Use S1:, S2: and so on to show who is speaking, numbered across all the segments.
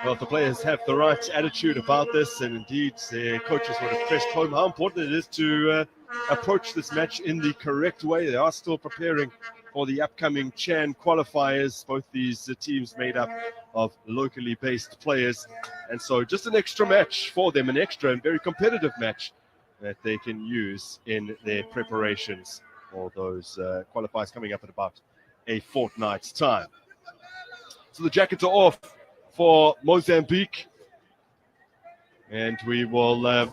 S1: Well, the players have the right attitude about this, and indeed their coaches would have pressed home how important it is to approach this match in the correct way. They are still preparing for the upcoming CHAN qualifiers, both these teams made up of locally based players. And so just an extra match for them, an extra and very competitive match that they can use in their preparations for those qualifiers coming up in about a fortnight's time. So the jackets are off for Mozambique, and we will learn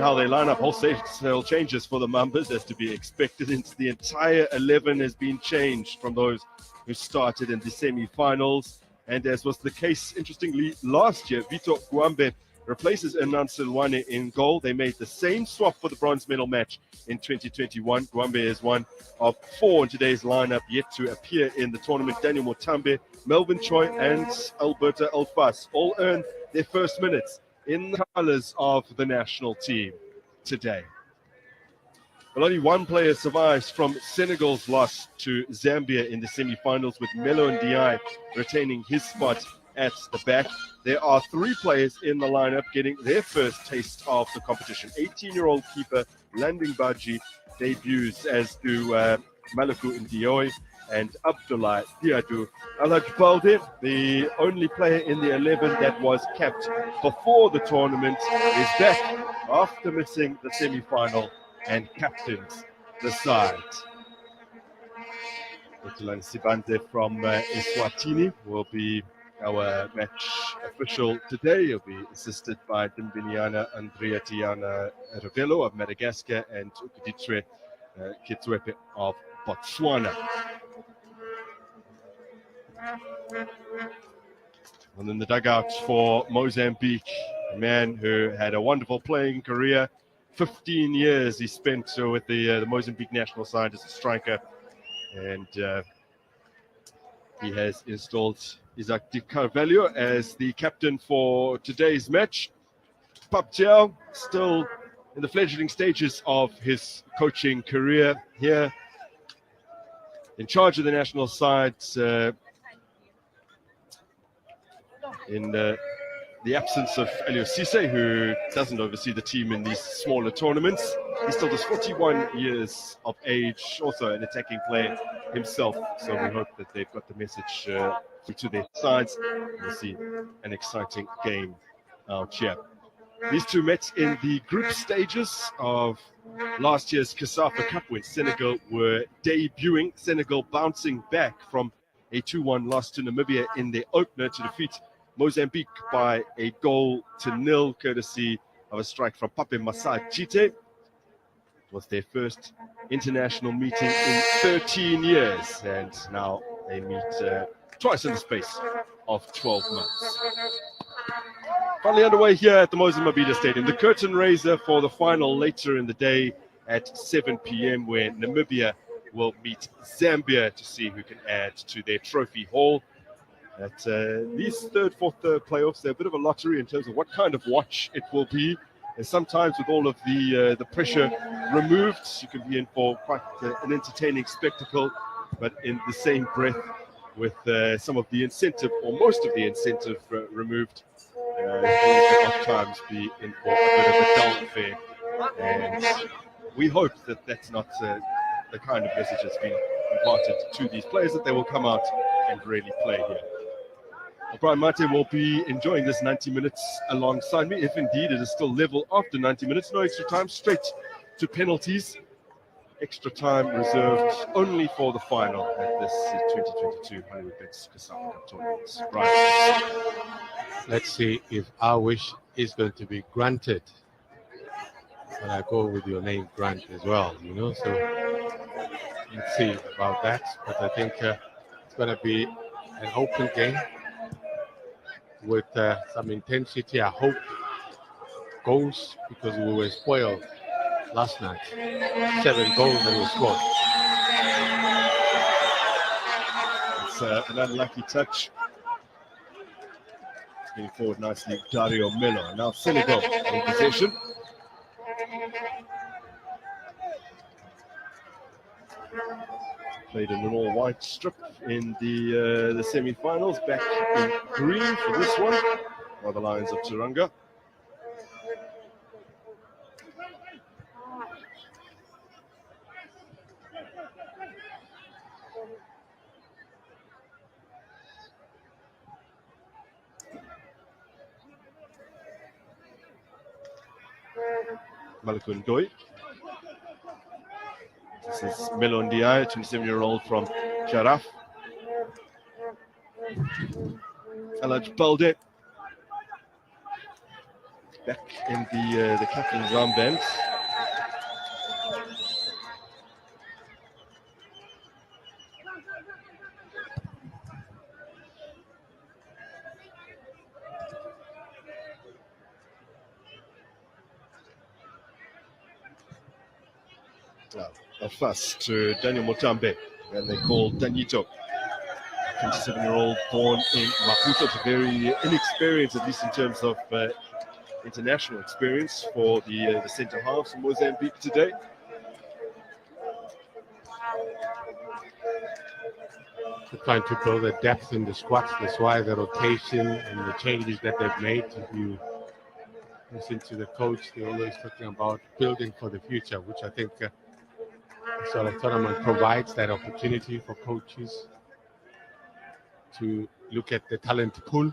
S1: how they line up. Wholesale changes for the Mambas, as to be expected. The entire 11 has been changed from those who started in the semi-finals, and as was the case, interestingly, last year, Vito Guambe replaces Hernan Silwane in goal. They made the same swap for the bronze medal match in 2021. Guambe is one of 4 in today's lineup yet to appear in the tournament. Daniel Motambe, Melvin Choi, and Alberta Elfas all earned their first minutes in the colours of the national team today. Well, only one player survives from Senegal's loss to Zambia in the semi-finals, with Melo Ndiaye retaining his spot at the back. There are 3 players in the lineup getting their first taste of the competition. 18-year-old keeper Landing Baji debuts, as do Malaku Ndioy and Abdullah Diadou. Alhaj Balde, the only player in the 11 that was capped before the tournament, is back after missing the semi-final and captains the side. Utulan Sibante from Eswatini will be our match official today. He'll be assisted by Dimbiniana Andrea Tiana Ravello of Madagascar and Ukuditwe Kitwepe of Botswana. And in the dugout for Mozambique, a man who had a wonderful playing career. 15 years he spent with the Mozambique national side as a striker, and he has installed Isaac Di Carvalho as the captain for today's match. Pap Tiao, still in the fledgling stages of his coaching career here, in charge of the national side in the absence of Elio Cisse, who doesn't oversee the team in these smaller tournaments. He's still just 41 years of age, also an attacking player himself. So we hope that they've got the message to their sides. We'll see an exciting game out here. These two met in the group stages of last year's COSAFA Cup, when Senegal were debuting. Senegal bouncing back from a 2-1 loss to Namibia in their opener to defeat Mozambique by a 0-0, courtesy of a strike from Pape Massa Chite. It was their first international meeting in 13 years, and now they meet twice in the space of 12 months. Finally underway here at the Mozambique Stadium, the curtain raiser for the final later in the day at 7 p.m, where Namibia will meet Zambia to see who can add to their trophy haul. At these third, fourth playoffs, they're a bit of a lottery in terms of what kind of watch it will be. And sometimes with all of the pressure removed, you can be in for quite an entertaining spectacle. But in the same breath, with some of the incentive, or most of the incentive removed, you can oftentimes be in for a bit of a dull affair. And we hope that that's not the kind of message that's been imparted to these players, that they will come out and really play here. Brian Mate will be enjoying this 90 minutes alongside me, if indeed it is still level after 90 minutes. No extra time, straight to penalties. extra time reserved only for the final at this 2022 Hollywood-Bets COSAFA Cup tournament. Right.
S2: Let's see if our wish is going to be granted. But I go with your name, Grant, as well, so let's see about that. But I think it's going to be an open game with some intensity. I hope goals, because we were spoiled last night. 7 goals that were scored.
S1: It's an unlucky touch. It's getting forward nicely, Dario Melo. Now Senegal in possession. Played in an all-white strip in the semi-finals. Back in green for this one by the Lions of Turanga. Malakundoi. This is Melo Ndiaye, 27-year-old from Sharaf. Alaj Balde back in the captain's armband. A fuss to Daniel Motambe, and they call Danito, 27-year-old born in Maputo, very inexperienced, at least in terms of international experience for the centre halves in Mozambique today.
S2: They're trying to build a depth in the squad. That's why the rotation and the changes that they've made. If you listen to the coach, they're always talking about building for the future, which I think the sort of tournament provides that opportunity for coaches to look at the talent pool.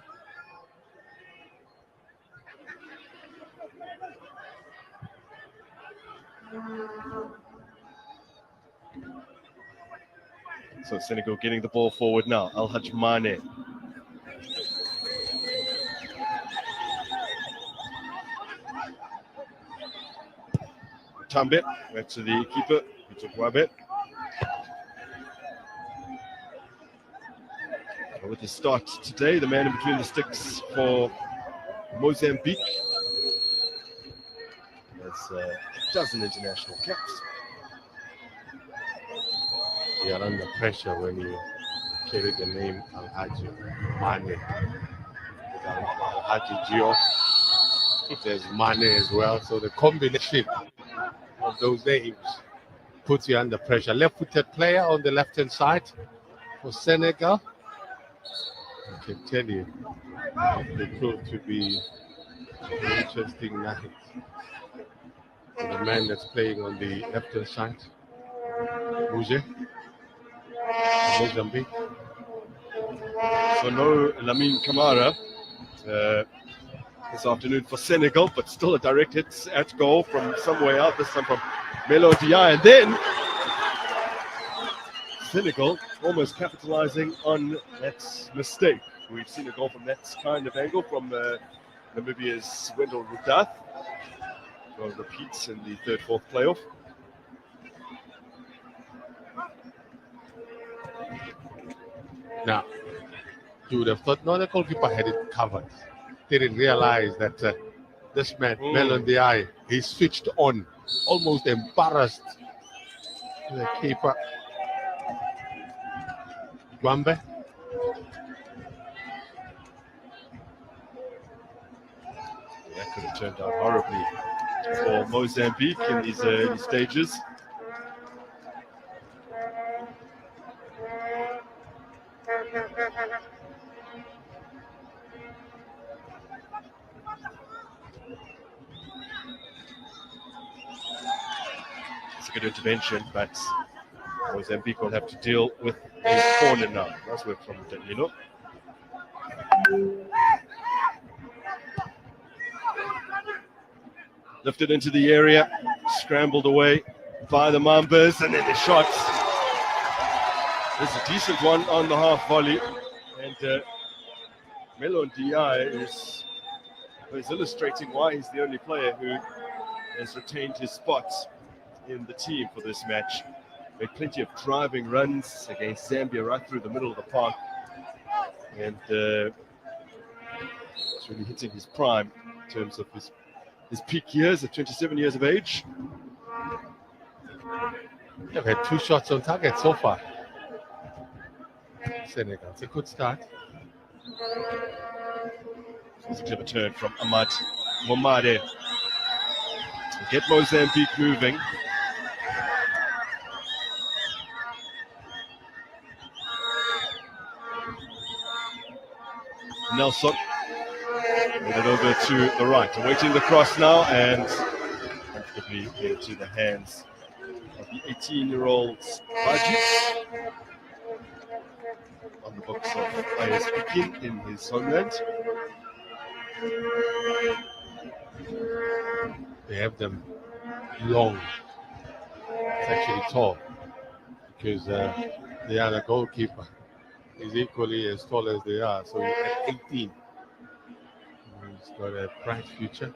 S1: So Senegal getting the ball forward now. Al-Haj Mane. Tambe, back to the keeper, Wabe. With the start today, the man in between the sticks for Mozambique. Has a dozen international caps.
S2: You are under pressure when you carry the name Al-Haj Mane. Al-Haj Gio. There's Mane as well. So the combination of those names puts you under pressure. Left-footed player on the left-hand side for Senegal. I can tell you, it proved to be an interesting night. For the man that's playing on the left-hand side, Mouze, Mozambique.
S1: So no Lamine Camara this afternoon for Senegal, but still a direct hit at goal from somewhere out, this time from Melo Ndiaye. And then Senegal almost capitalizing on that mistake. We've seen a goal from that kind of angle from Namibia's Wendell Rudath. Well, repeats in the third, fourth playoff.
S2: Now, you would have thought, no, the goalkeeper had it covered. Didn't realize that this man, Melo Ndiaye, he switched on, almost embarrassed the keeper. Gwambe.
S1: That could have turned out horribly for Mozambique in these early stages. It's a good intervention, but Mozambique will have to deal with a corner now. Nice work from Danilo. Lifted into the area, scrambled away by the Mambas, and then the shot. There's a decent one on the half volley, and Melon Di is illustrating why he's the only player who has retained his spot in the team for this match. Made plenty of driving runs against Zambia right through the middle of the park, and it's really hitting his prime in terms of his peak years at 27 years of age.
S2: They've had 2 shots on target so far. Senegal, it's a good start.
S1: It's a clever turn from Ahmad Momade. Get Mozambique moving. Nelson. Made it over to the right. Awaiting the cross now and comfortably into the hands of the 18-year-old Baji. On the books of IS Pekin in his homeland.
S2: They have them long. It's actually tall because the other goalkeeper is equally as tall as they are. So at 18, he's got a bright future.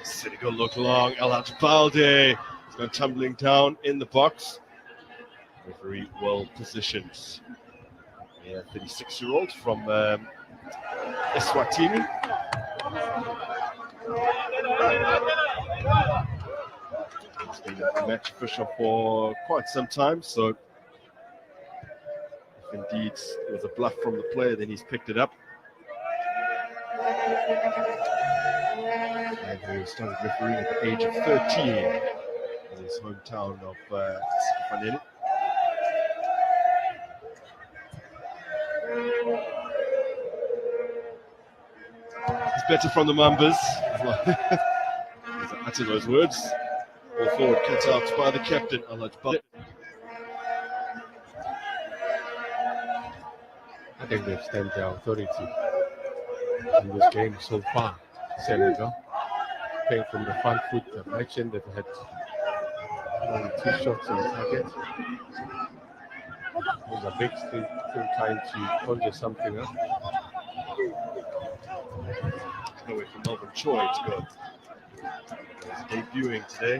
S1: Senegal look long. El Balde has gone tumbling down in the box. Referee well positioned. Yeah, 36-year-old from Eswatini. He's been a match official for quite some time, so if indeed it was a bluff from the player, then he's picked it up. And he started refereeing at the age of 13 in his hometown of Sikifanele. It's better from the Mambas. As I utter those words. Ball forward, cut out by the captain.
S2: I think they've stamped their authority in this game so far. Senegal playing from the front foot. I mentioned that they had only 2 shots on target. Mozambique still trying to conjure something up.
S1: Away from Melbourne Choi to go. He's debuting today.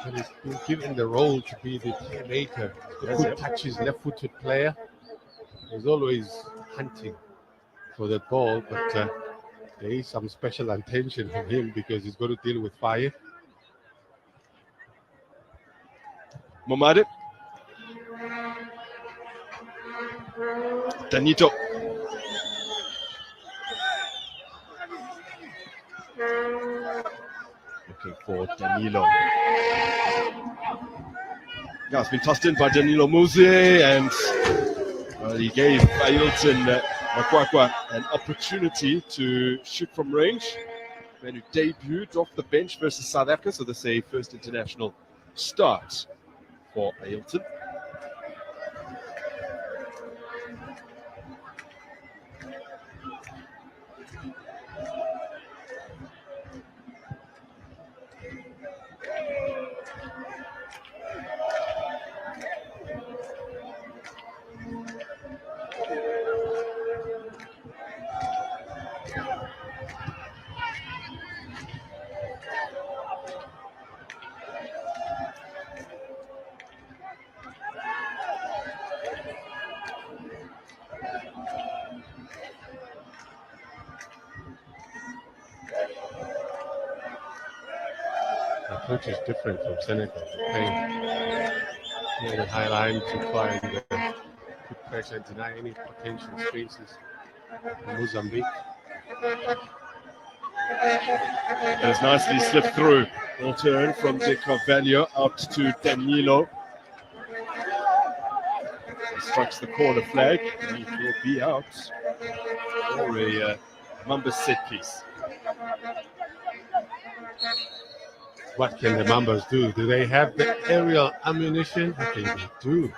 S2: But he's been given the role to be the playmaker, the good touches, left-footed player. He's always hunting for that ball, but there is some special attention from him because he's got to deal with fire.
S1: Momade. Danito. Looking for Danilo. Yeah, it's been tossed in by Danilo Muse, and he gave Ailton Makwakwa an opportunity to shoot from range. Man who debuted off the bench versus South Africa, so this is a first international start for Ailton.
S2: Approach is different from Senegal. They're playing near the high line to try and put pressure and deny any potential spaces in Mozambique.
S1: It was nicely slipped through. Ball turn from De Carvalho out to Danilo. He strikes the corner flag, and he will be out for a Mamba set piece.
S2: What can the Mambas do? Do they have the aerial ammunition? I think they do.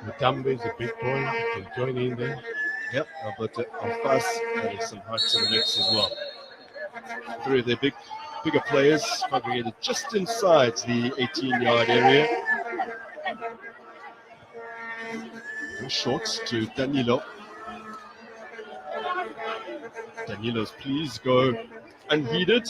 S2: Mutambe is a big boy. He can join in there.
S1: Yep, Alberto Alfas added some height to the mix as well. Three of their bigger players congregated just inside the 18-yard area. And short to Danilo. Danilo's pleas go unheeded.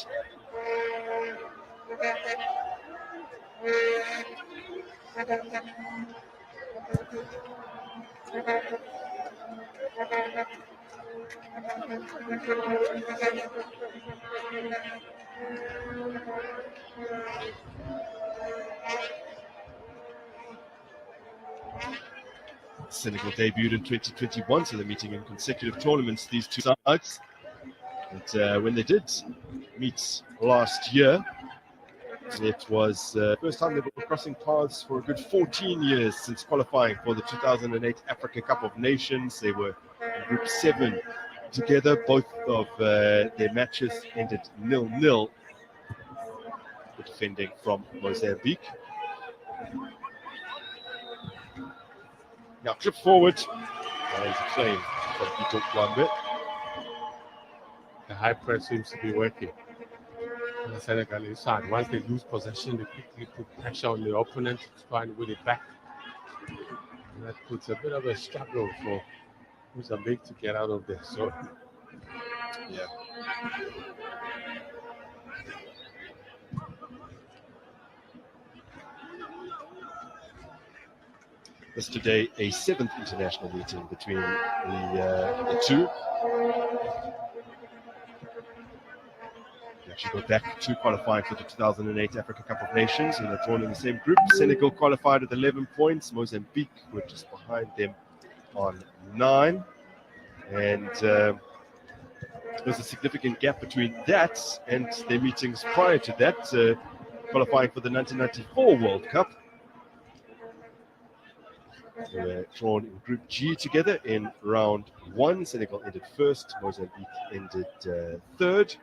S1: Senegal debuted in 2021, so they're meeting in consecutive tournaments, these two sides. And when they did meet last year, it was the first time they were crossing paths for a good 14 years since qualifying for the 2008 Africa Cup of Nations. They were in Group 7 together. Both of their matches ended 0-0. The defending from Mozambique. Now clip forward and claim from Ito Kwambe.
S2: The high press seems to be working on the Senegalese side. Once they lose possession, they quickly put pressure on the opponent to try and win it back. And that puts a bit of a struggle for Mozambique to get out of there. So,
S1: Yeah. This today a 7th international meeting between the two. They actually go back to qualifying for the 2008 Africa Cup of Nations, and they're drawn in the same group. Senegal qualified with 11 points. Mozambique were just behind them on 9. And there's a significant gap between that and their meetings prior to that, qualifying for the 1994 World Cup. They were drawn in Group G together in round 1. Senegal ended first, Mozambique ended third.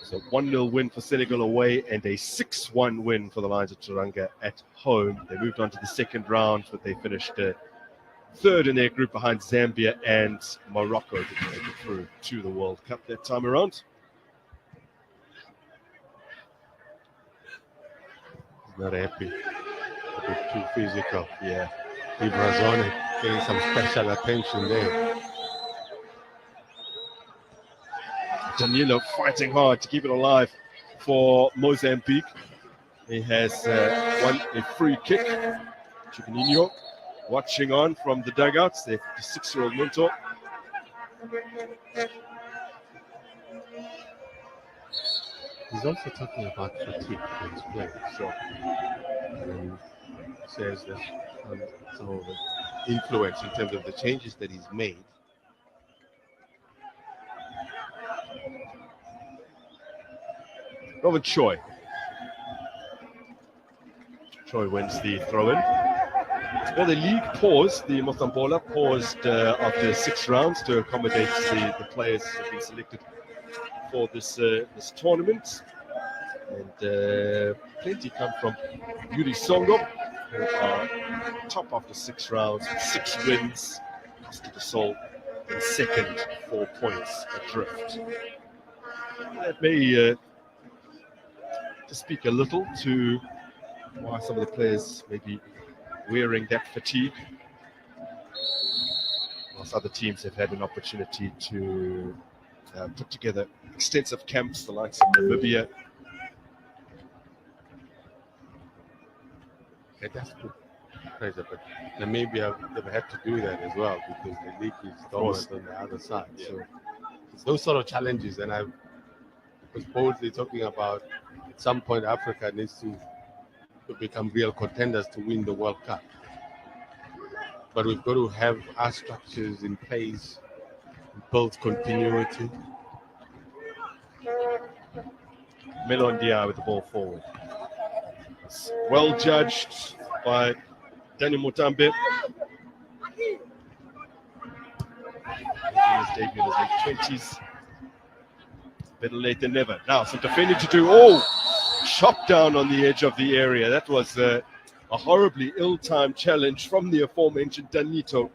S1: So 1-0 win for Senegal away and a 6-1 win for the Lions of Teranga at home. They moved on to the second round, but they finished third in their group behind Zambia and Morocco. Didn't make it through to the World Cup that time around.
S2: not happy. A bit too physical. Yeah. Ibrazone getting some special attention there.
S1: Danilo fighting hard to keep it alive for Mozambique. He has won a free kick. Chiquininho watching on from the dugouts, their 56-year-old mentor.
S2: He's also talking about fatigue in his play. So, and says that some of the influence in terms of the changes that he's made.
S1: Robert Choi. Choi wins the throw-in. Well, the league paused, the Motambola paused after 6 rounds to accommodate the players who have been selected for this tournament. And plenty come from Yuri Songo, who are top after 6 rounds, 6 wins. Costa de Sol in second, 4 points adrift. That may speak a little to why some of the players may be wearing that fatigue, whilst other teams have had an opportunity to put together extensive camps, the likes of Namibia.
S2: It does put pressure, but Namibia they've had to do that as well because the league is dominant on the other side. Yeah. So it's those sort of challenges, and I was boldly talking about at some point Africa needs to become real contenders to win the World Cup. But we've got to have our structures in place, build continuity.
S1: Melondia with the ball forward. It's well judged by Daniel Mutambe. His debut in his late 20s. Better late than never. Now some defending to do. Oh! Shot down on the edge of the area. That was a horribly ill-timed challenge from the aforementioned Danito.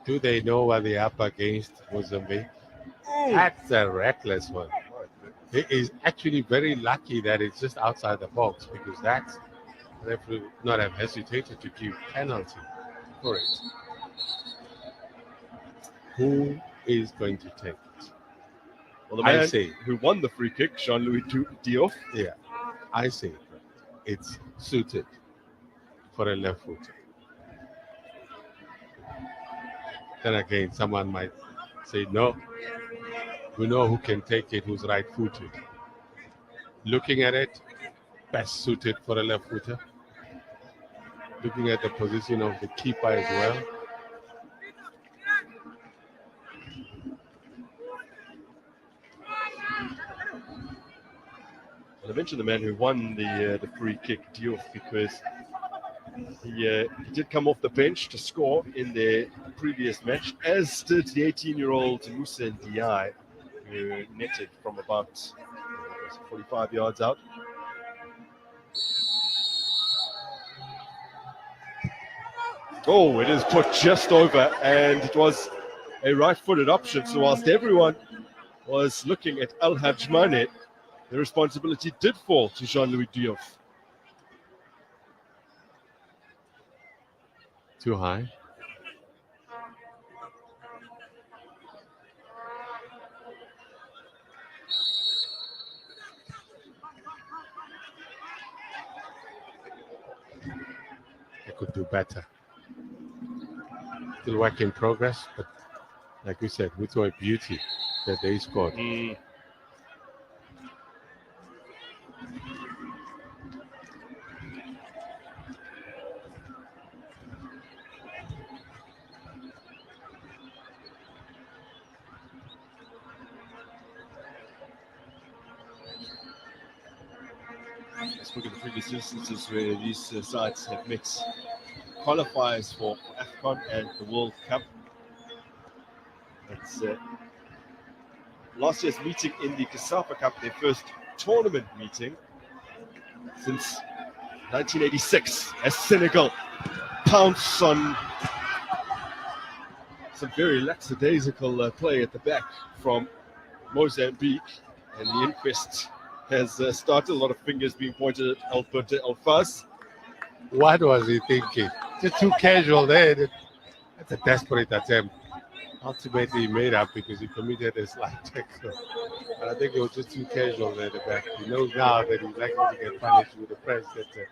S2: Do they know what they're up against, Mozambique? That's a reckless one. He is actually very lucky that it's just outside the box, because that referee would not have hesitated to give penalty for it. Who is going to take it?
S1: Well, the
S2: I
S1: man
S2: say,
S1: who won the free kick, Jean-Louis Diouf.
S2: yeah, I say it's suited for a left footer. Then again, someone might say, no, we know who can take it, who's right footed. Looking at it, best suited for a left footer. Looking at the position of the keeper as well.
S1: Well, I mentioned the man who won the free kick, Diouf, because he did come off the bench to score in the previous match, as did the 18-year-old Musa Ndiaye, who netted from about 45 yards out. Oh, it is put just over, and it was a right-footed option. So whilst everyone was looking at Al Hajmane, the responsibility did fall to Jean-Louis Diouf.
S2: Too high. They could do better. Still work in progress, but like we said, with our beauty that they scored.
S1: Let's look at the previous instances where these sides have met qualifiers for AFCON and the World Cup. It's last year's meeting in the COSAFA Cup, their first tournament meeting since 1986, as Senegal pounce on some very lackadaisical play at the back from Mozambique, and the inquest has started. A lot of fingers being pointed at Alberto Alfaz.
S2: What was he thinking? Just too casual there. That's a desperate attempt. Ultimately, he made up because he committed a slight tackle. But I think it was just too casual there at the back. He knows now that he's likely to get punished with the press that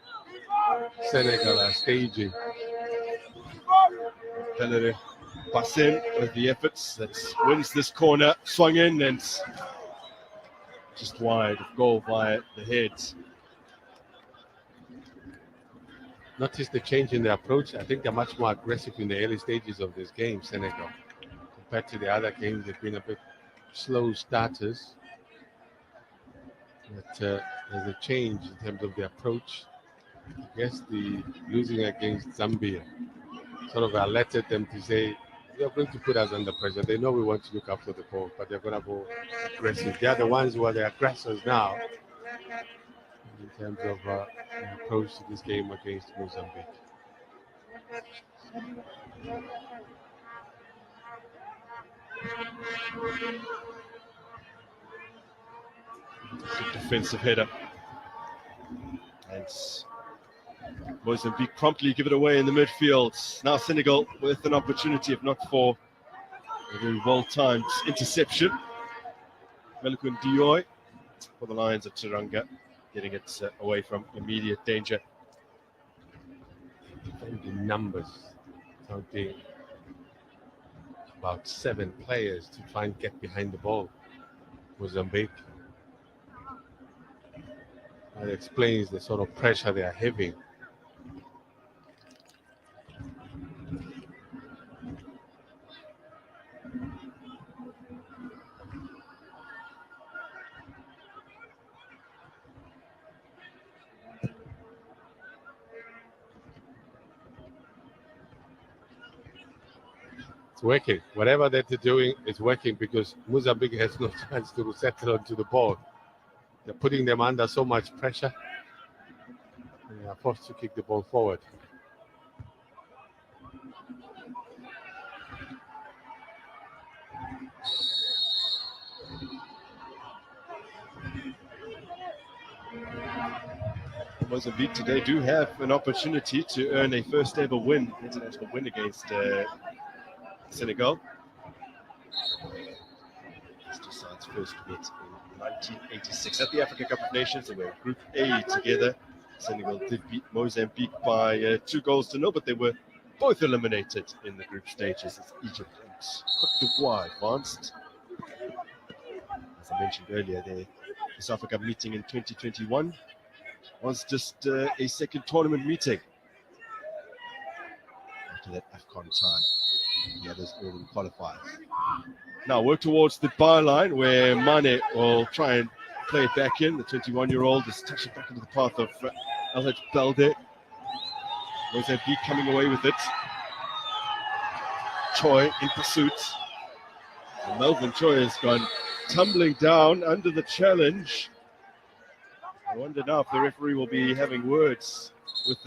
S2: Senegal are staging.
S1: Pelere Bassem with the efforts that wins this corner, swung in and just wide of goal via the head.
S2: Notice the change in the approach. I think they're much more aggressive in the early stages of this game, Senegal. Compared to the other games, they've been a bit slow starters. But there's a change in terms of the approach. I guess the losing against Zambia sort of alerted them to say, they're going to put us under pressure. They know we want to look after the ball, but they're going to go aggressive. They're the ones who are the aggressors now in terms of the approach to this game against Mozambique.
S1: Good defensive header. And Mozambique promptly give it away in the midfield. Now Senegal with an opportunity, if not for a very well-timed interception. Melikun Dioy for the Lions of Teranga, getting it away from immediate danger.
S2: The numbers, counting about 7 players to try and get behind the ball. Mozambique. That explains the sort of pressure they are having. It's working. Whatever that they're doing is working because Mozambique has no chance to settle onto the ball. They're putting them under so much pressure. And they are forced to kick the ball forward.
S1: Mozambique today do have an opportunity to earn a first ever win, international win against Senegal. These two sides first met in 1986 at the Africa Cup of Nations. They were Group A together. Senegal did beat Mozambique by 2-0, but they were both eliminated in the group stages as Egypt and Cote d'Ivoire advanced. As I mentioned earlier, the COSAFA Cup meeting in 2021 was just a second tournament meeting after that AFCON time. The others all in qualifiers. Now work towards the byline where Mane will try and play it back in. The 21-year-old is touching back into the path of Elhaj Balde. Mozambique coming away with it. Choi in pursuit. And Melvin Choi has gone tumbling down under the challenge. I wonder now if the referee will be having words with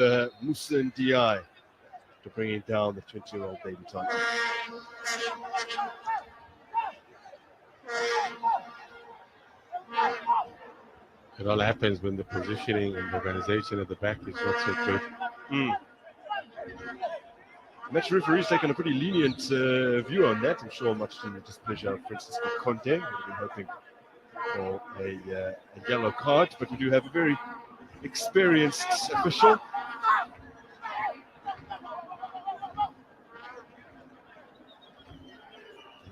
S1: Musa Ndiaye to bringing down the 20-year-old debutant.
S2: It all happens when the positioning and the organization at the back is not so good.
S1: Match referee's taken a pretty lenient view on that. I'm sure much to the displeasure of Francisco Conte. We've been hoping for a yellow card, but we do have a very experienced official.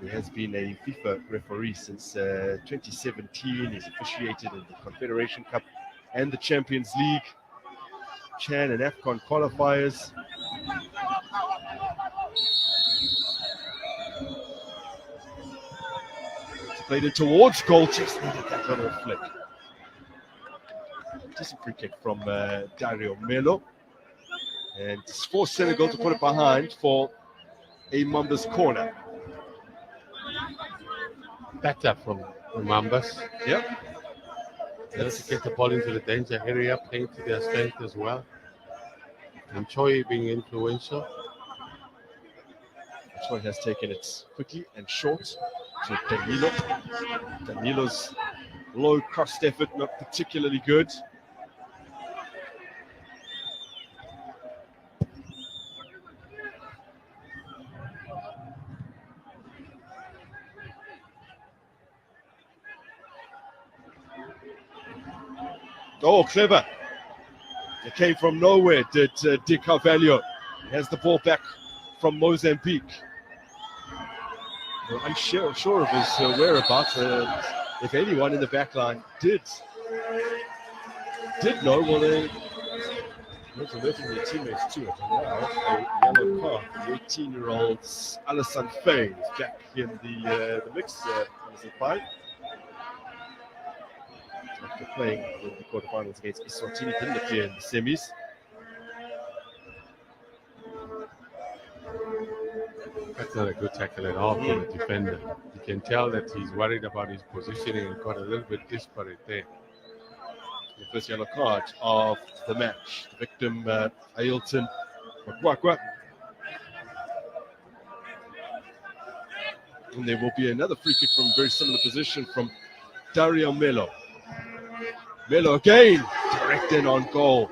S1: He has been a FIFA referee since 2017. He's officiated in the Confederation Cup and the Champions League, CHAN and AFCON qualifiers. It's played it towards goal, just needed that little flick. Decent free kick from Dario Melo. And it's forced Senegal to put it behind for a Mambas corner.
S2: Better from the Mambas.
S1: Yep.
S2: To get the ball into the danger area, playing to their strength as well. And Choi being influential.
S1: Choi has taken it quickly and short to Danilo. Danilo's low crossed effort, not particularly good. Oh, clever. It came from nowhere, did Di Carvalho. He has the ball back from Mozambique. We're unsure of his whereabouts. If anyone in the back line did know, well, they were alerting their teammates to it. And now a yellow card for the 18-year-old Alassane Faye is back in the mix. Alassane Faye. After playing in the quarterfinals against Eswatini, didn't appear in the semis.
S2: That's not a good tackle at all from the defender. You can tell that he's worried about his positioning and got a little bit disparate there.
S1: The first yellow card of the match. The victim, Ailton Makwakwa. And there will be another free kick from a very similar position from Dario Melo. Melo again, direct in on goal.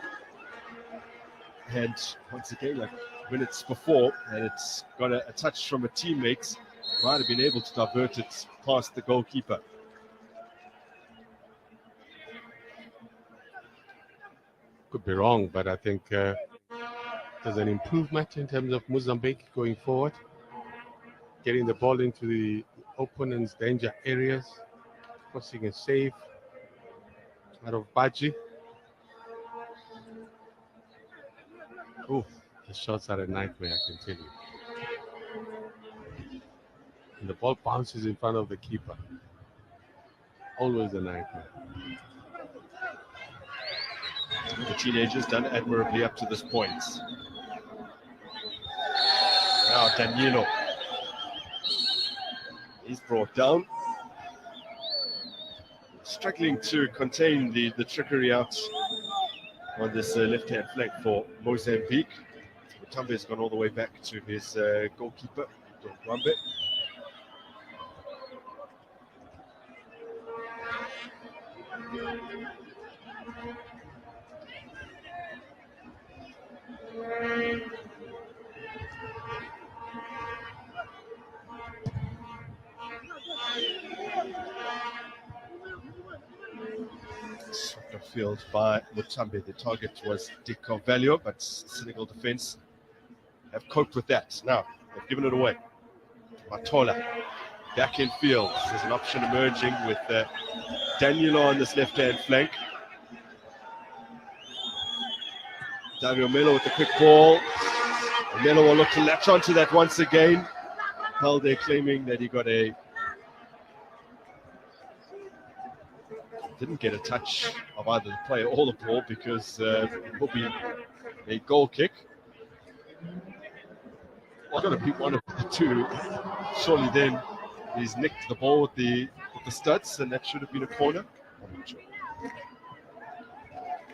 S1: And once again, like minutes before, and it's got a touch from a teammate. Might have been able to divert it past the goalkeeper.
S2: Could be wrong, but I think there's an improvement in terms of Mozambique going forward. Getting the ball into the opponent's danger areas, forcing a save out of Baji. Oh, the shots are a nightmare, I can tell you. And the ball bounces in front of the keeper. Always a nightmare.
S1: The teenagers done admirably up to this point. Now Danilo. He's brought down. Struggling to contain the trickery out on this left-hand flank for Mozambique. Mutambe's gone all the way back to his goalkeeper, Wambe. Soccer field by Mutambe. The target was De Carvalho, but Senegal defense have coped with that. Now, they've given it away. Matola, back in field. There's an option emerging with Danilo on this left-hand flank. Dario Melo with the quick ball. Melo will look to latch onto that once again. Balde claiming that he didn't get a touch of either the player or the ball because it will be a goal kick. Well, got to be one of the two. Surely then he's nicked the ball with the studs, and that should have been a corner. I'm not sure.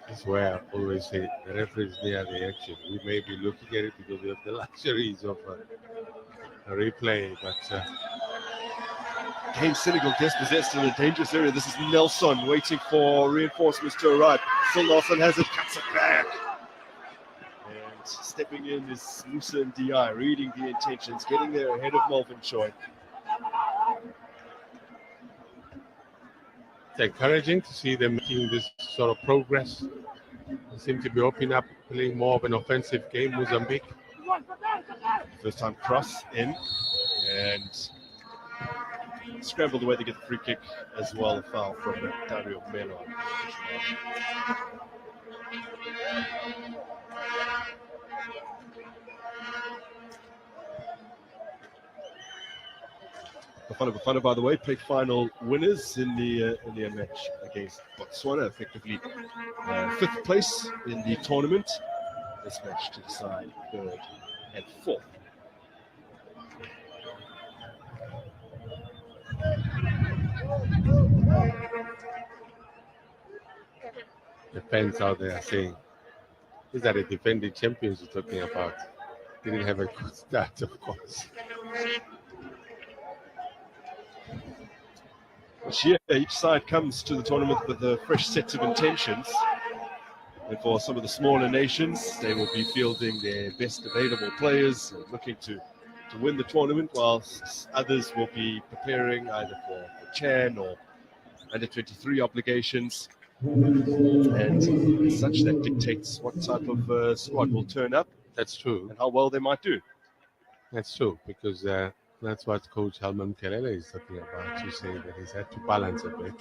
S2: That's where I always say the referee is near the action. We may be looking at it because we have the luxuries of a replay, but
S1: Again, Senegal dispossessed in a dangerous area. This is Nelson waiting for reinforcements to arrive. Still Nelson has it, cuts it back. And stepping in is Musa and DI, reading the intentions, getting there ahead of Melvin Choi.
S2: it's encouraging to see them making this sort of progress. They seem to be opening up, playing more of an offensive game, Mozambique.
S1: First time cross in and scrambled away to get the free kick as well. A foul from Dario Melo. Bafana, by the way, played final winners in the match against Botswana, effectively fifth place in the tournament. This match to decide third and fourth.
S2: The fans out there are saying, these are the defending champions you're talking about. Didn't have a good start, of course.
S1: Each side comes to the tournament with a fresh set of intentions. And for some of the smaller nations, they will be fielding their best available players, looking to win the tournament, whilst others will be preparing either for Chan or under 23 obligations. And such that dictates what type of squad will turn up.
S2: That's true.
S1: And how well they might do.
S2: That's true, because that's what Coach Helman Kelele is talking about, to say that he's had to balance a bit.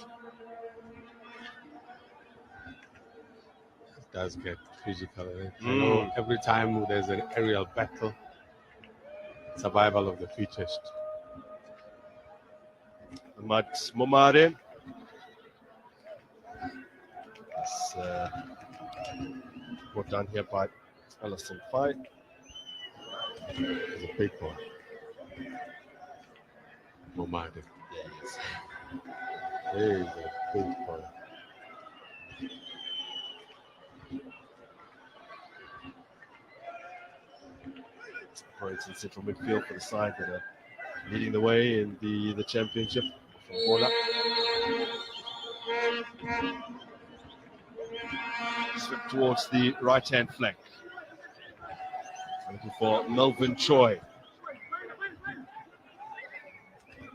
S2: It does get physical. You know, every time there's an aerial battle, survival of the fittest.
S1: Ahmad Momare. It's brought down here by Alison Fai.
S2: He's a big boy. Momade.
S1: Yes.
S2: He's a big boy.
S1: Operates in central midfield for the side that are leading the way in the championship from Bola. Swing towards the right-hand flank. Looking for Melvin Choi.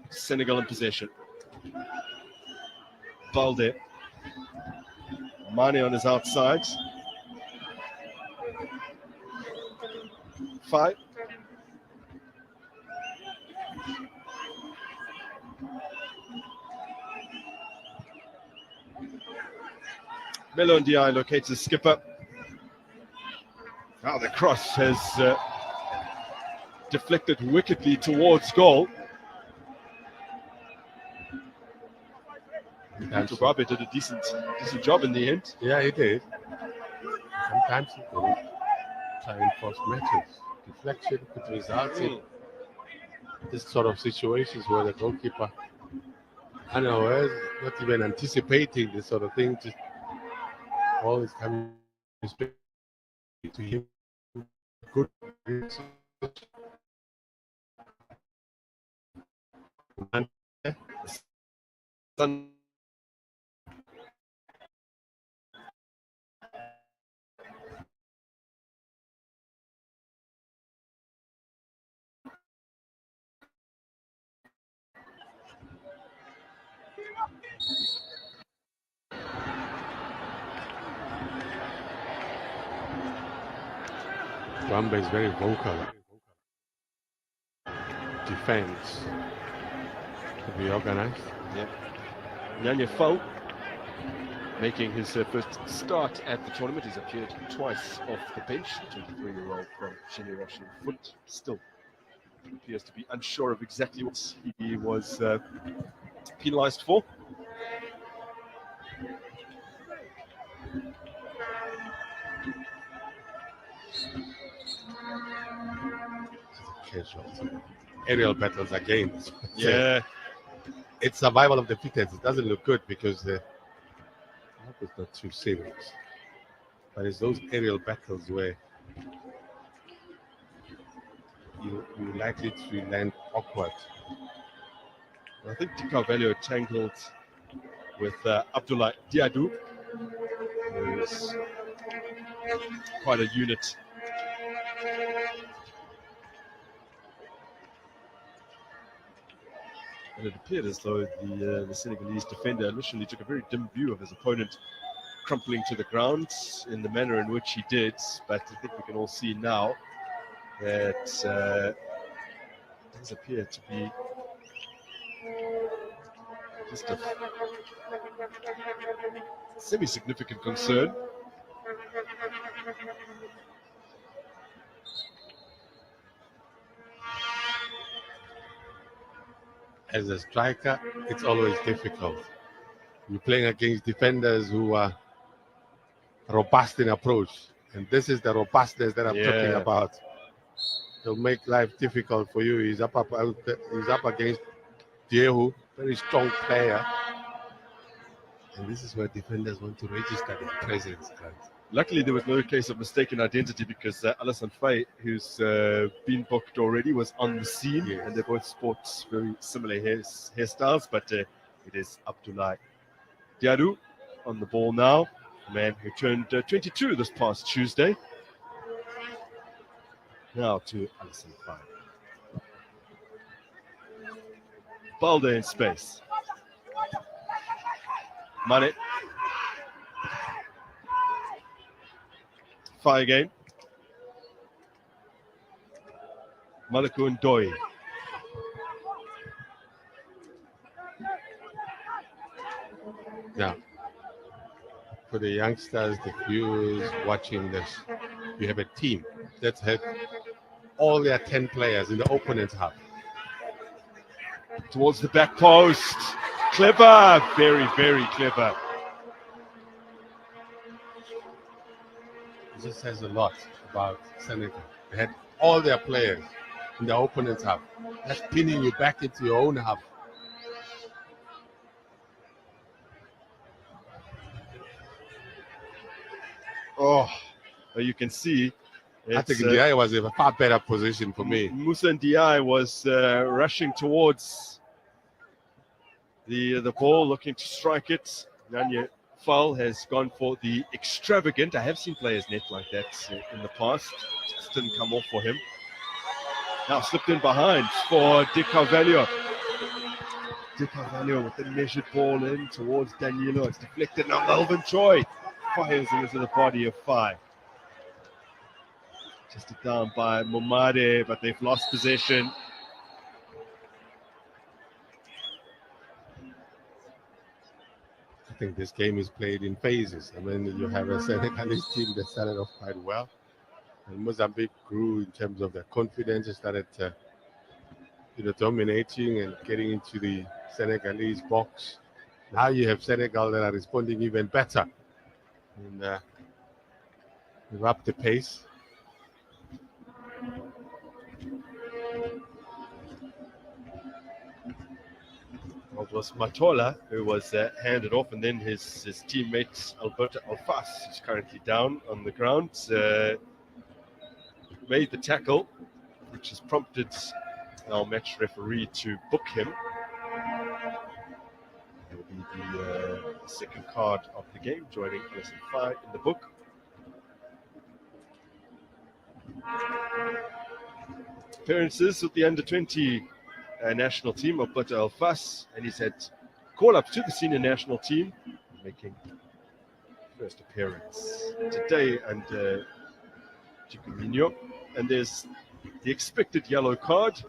S1: Senegal in possession. Balde. Mane on his outside. 5. Melo Ndiaye locates the skipper. Now the cross has deflected wickedly towards goal. Mugabe did a decent job in the end.
S2: Yeah, he did. Sometimes he can try and force matches. Deflection could result in this sort of situations where the goalkeeper, unaware, not even anticipating this sort of thing, just always coming to him. Good. Wamba is very vocal. Defense to be organized.
S1: Yeah. Nyanya Fo making his first start at the tournament. He's appeared twice off the bench. The 23-year-old from Generation Foot still appears to be unsure of exactly what he was penalized for.
S2: Casualty. Aerial battles again.
S1: Yeah.
S2: It's survival of the fittest. It doesn't look good because I hope it's not too serious. But it's those aerial battles where you're likely to land awkward.
S1: I think Di Carvalho tangled with Abdullah Diadou, who's quite a unit. And it appeared as though the Senegalese defender initially took a very dim view of his opponent crumpling to the ground in the manner in which he did. But I think we can all see now that it does appear to be just a semi-significant concern.
S2: As a striker, it's always difficult. You're playing against defenders who are robust in approach. And this is the robustness that I'm talking about. It'll make life difficult for you. He's up against Diehu, very strong player. And this is where defenders want to register their presence, guys.
S1: Luckily, there was no case of mistaken identity because Alassane Faye, who's been booked already, was on the scene. Yes. And they both sport very similar hairstyles, but it is Abdullah Diadou on the ball now, a man who turned 22 this past Tuesday. Now to Alassane Faye. Balde in space. Mane. Faye again. Malaku and Doi.
S2: Now, for the youngsters, the viewers watching this, you have a team that has all their 10 players in the opponent's half.
S1: Towards the back post. Clever. Very, very clever.
S2: It just says a lot about Senegal. They had all their players in the opponent's half. That's pinning you back into your own half.
S1: Oh, you can see.
S2: I think Ndiaye was a far better position for me.
S1: Moussa Ndiaye was rushing towards the ball, looking to strike it. Nyanya Foul has gone for the extravagant. I have seen players net like that in the past. Just didn't come off for him. Now slipped in behind for Di Carvalho. Di Carvalho with the measured ball in towards Danilo. It's deflected. Now Melvin Choi fires it into the body of Faye. Just down by Momade, but they've lost possession.
S2: I think this game is played in phases. I mean, you have a Senegalese team that started off quite well. And Mozambique grew in terms of their confidence. They started dominating and getting into the Senegalese box. Now you have Senegal that are responding even better. And they've upped the pace.
S1: Well, it was Matola who was handed off, and then his teammate Alberto Alfas, who's currently down on the ground, made the tackle, which has prompted our match referee to book him. It will be the second card of the game, joining lesson 5 in the book. Appearances with the under-20 national team, Alberto Alfas, and he's had call-ups to the senior national team, making first appearance today under Chiquinho. And there's the expected yellow card.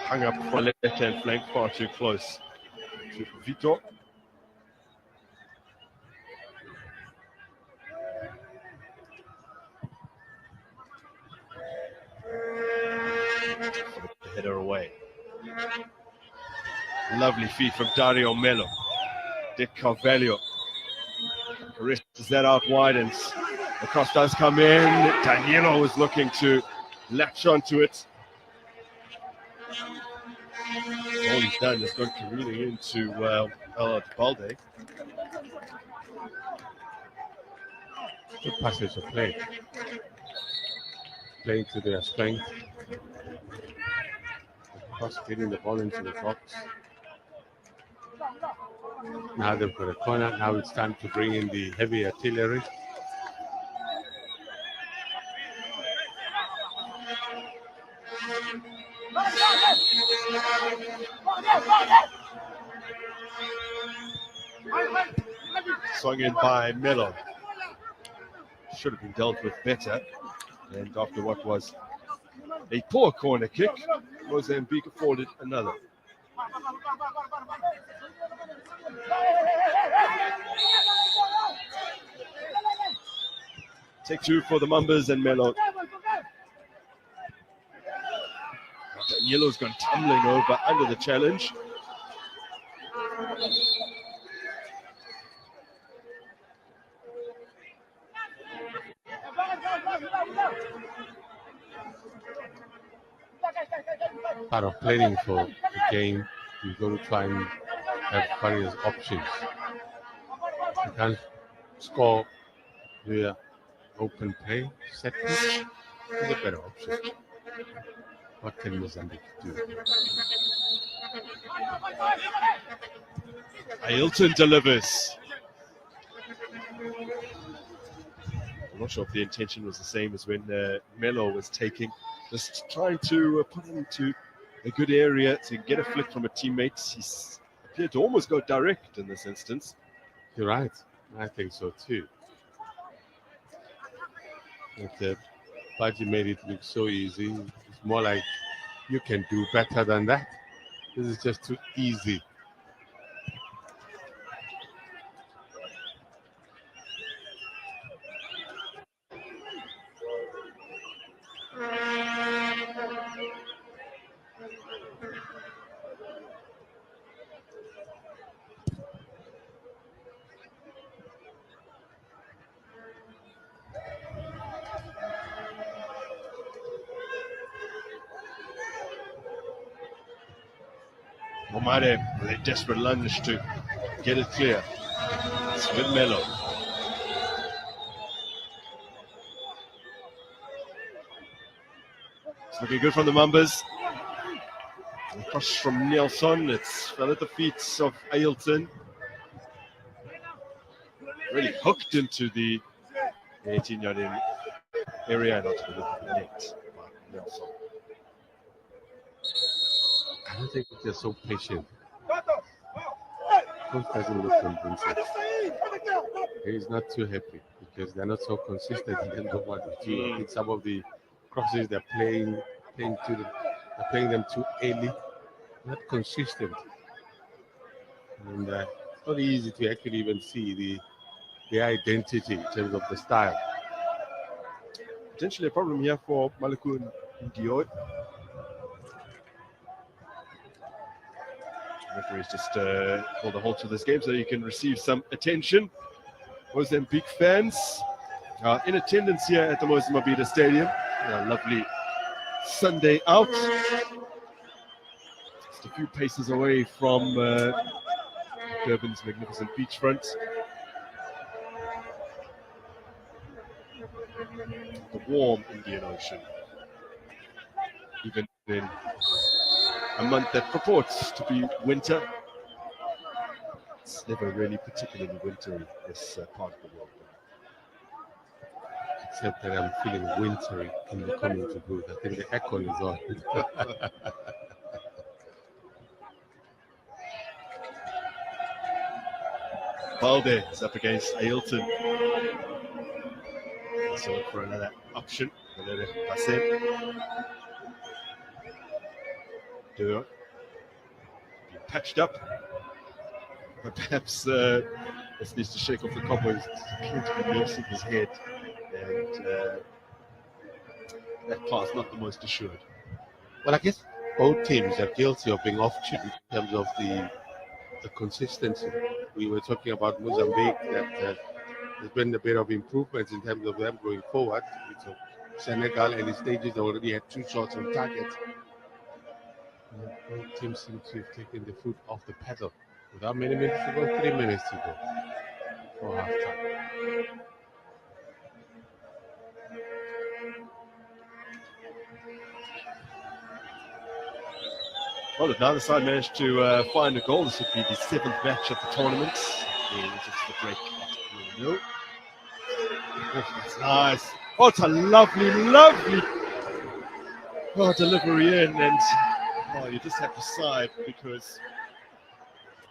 S1: Hung up for left-hand flank, far too close to Vitor. The header away. Lovely feed from Dario Melo. De Carvalho arrests that out wide, and the cross does come in. Danilo was looking to latch onto it. All he's done is gone careening into El Balde.
S2: Good passage of play. Playing to their strength. Cross getting the ball into the box. Now they've got a corner. Now it's time to bring in the heavy artillery.
S1: Swung in by Melo. Should have been dealt with better. And after what was a poor corner kick, Mozambique afforded another. Take two for the Mambas and Melo. Danilo's gone tumbling over under the challenge.
S2: Part of playing for the game, you've got to try and have various options. You can't score via open play, set piece is a better option. What can Mozambique do?
S1: Ailton delivers. I'm not sure if the intention was the same as when Melo was taking. Just trying to put him into a good area to get a flick from a teammate. He appeared to almost go direct in this instance.
S2: You're right. I think so too. But Baji made it look so easy. It's more like you can do better than that. This is just too easy.
S1: Omare with a desperate lunge to get it clear. It's with Melo. It's looking good from the Mambas. Across from Nelson, it's fell at the feet of Ailton. Really hooked into the 18-yard area, not to the net by Nelson.
S2: I don't think they're so patient. Coach doesn't look convincing. He's not too happy because they're not so consistent in terms of what they do. I think some of the crosses they're playing them too early, not consistent. And not easy to actually even see the identity in terms of the style.
S1: Potentially a problem here for Maluku and Dior. Referee's just called a halt to this game so you can receive some attention. Mozambique fans are in attendance here at the Mozambique Stadium. A lovely Sunday out. Just a few paces away from Durban's magnificent beachfront. The warm Indian Ocean. Even in a month that purports to be winter, it's never really particularly wintry, this part of the world.
S2: Except that I'm feeling wintry in the community booth. I think the aircon is on.
S1: Balde is up against Ailton. So look for another option. Be patched up, but perhaps this needs to shake off the cobwebs. Seems to be nursing his head, and that pass not the most assured.
S2: Well, I guess both teams are guilty of being off-tuned in terms of the consistency. We were talking about Mozambique, that there's been a bit of improvements in terms of them going forward. So Senegal at the stages already had 2 shots on target. Both teams seem to have taken the foot off the pedal. Without many minutes to go, 3 minutes to go for halftime.
S1: Well, if neither side managed to find a goal, this would be the 7th match of the tournament. Just the break at 0-0. Oh, that's nice. Oh, it's a lovely, lovely delivery in, and you just have to side because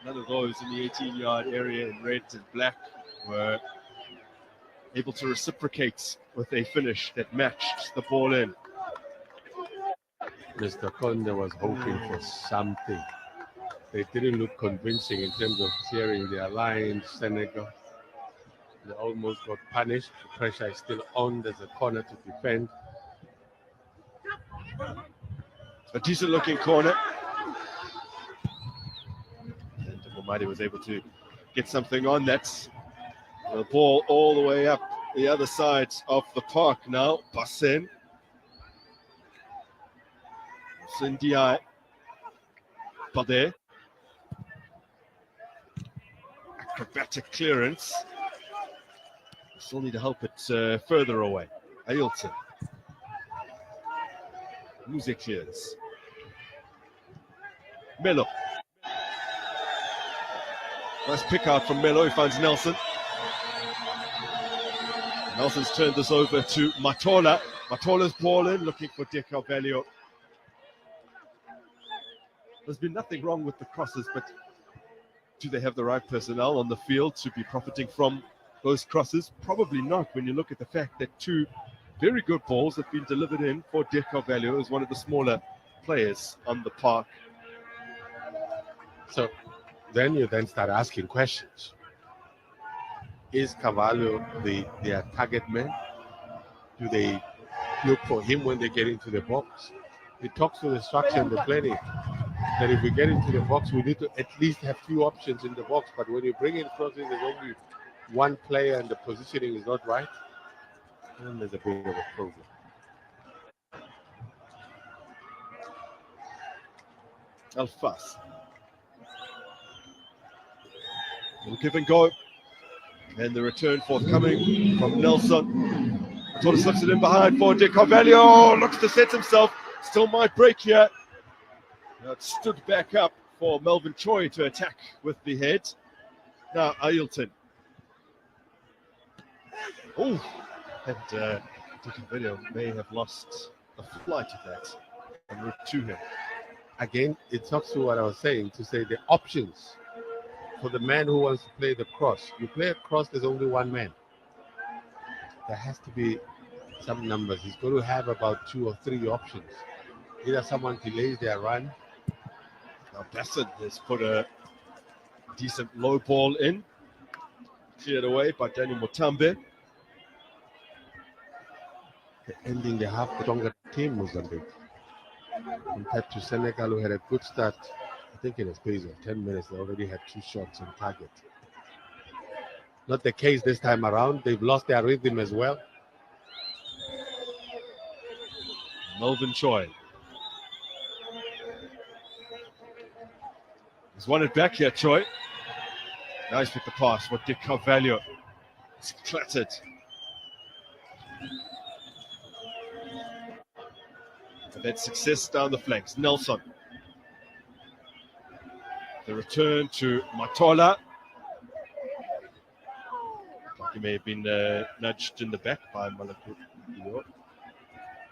S1: none of those in the 18-yard area in red and black were able to reciprocate with a finish that matched the ball in.
S2: Mr. Conde was hoping for something. They didn't look convincing in terms of clearing their lines. Senegal, they almost got punished. The pressure is still on. There's a corner to defend.
S1: A decent looking corner. And Momadi was able to get something on that. The ball all the way up the other side of the park now. Bassen. Sindiai. Bade. Acrobatic clearance. Still need to help it further away. Ailton. Music clears. Melo. Nice pick out from Melo. He finds Nelson. Nelson's turned this over to Matola. Matola's ball in, looking for De Carvalho. There's been nothing wrong with the crosses, but do they have the right personnel on the field to be profiting from those crosses? Probably not, when you look at the fact that 2 very good balls have been delivered in for De Carvalho as one of the smaller players on the park.
S2: So then you start asking questions. Is Carvalho their target man? Do they look for him when they get into the box? It talks to the structure and the planning that if we get into the box, we need to at least have 2 options in the box. But when you bring in crosses, there's only 1 player and the positioning is not right, then there's a bit of a problem.
S1: Alfas. Will give and go. And the return forthcoming from Nelson. Sort of slips it in behind for De Carvalho. Looks to set himself. Still might break here. Now it stood back up for Melvin Choi to attack with the head. Now Ailton. Oh, and De Carvalho may have lost the flight of that en route to him.
S2: Again, it talks to what I was saying, to say the options for the man who wants to play the cross. You play a cross, there's only 1 man. There has to be some numbers. He's going to have about 2 or 3 options. Either someone delays their run.
S1: Now Bassett has put a decent low ball in. Cleared away by Daniel Mutambe.
S2: Ending the half stronger team, Mozambique, compared to Senegal, who had a good start. I think in a space of 10 minutes, they already had 2 shots on target. Not the case this time around. They've lost their rhythm as well.
S1: Melvin Choi. He's won it back here, Choi. Nice with the pass. What did Carvalho? It's clattered. And then success down the flanks. Nelson. The return to Matola. Like he may have been nudged in the back by Malaku.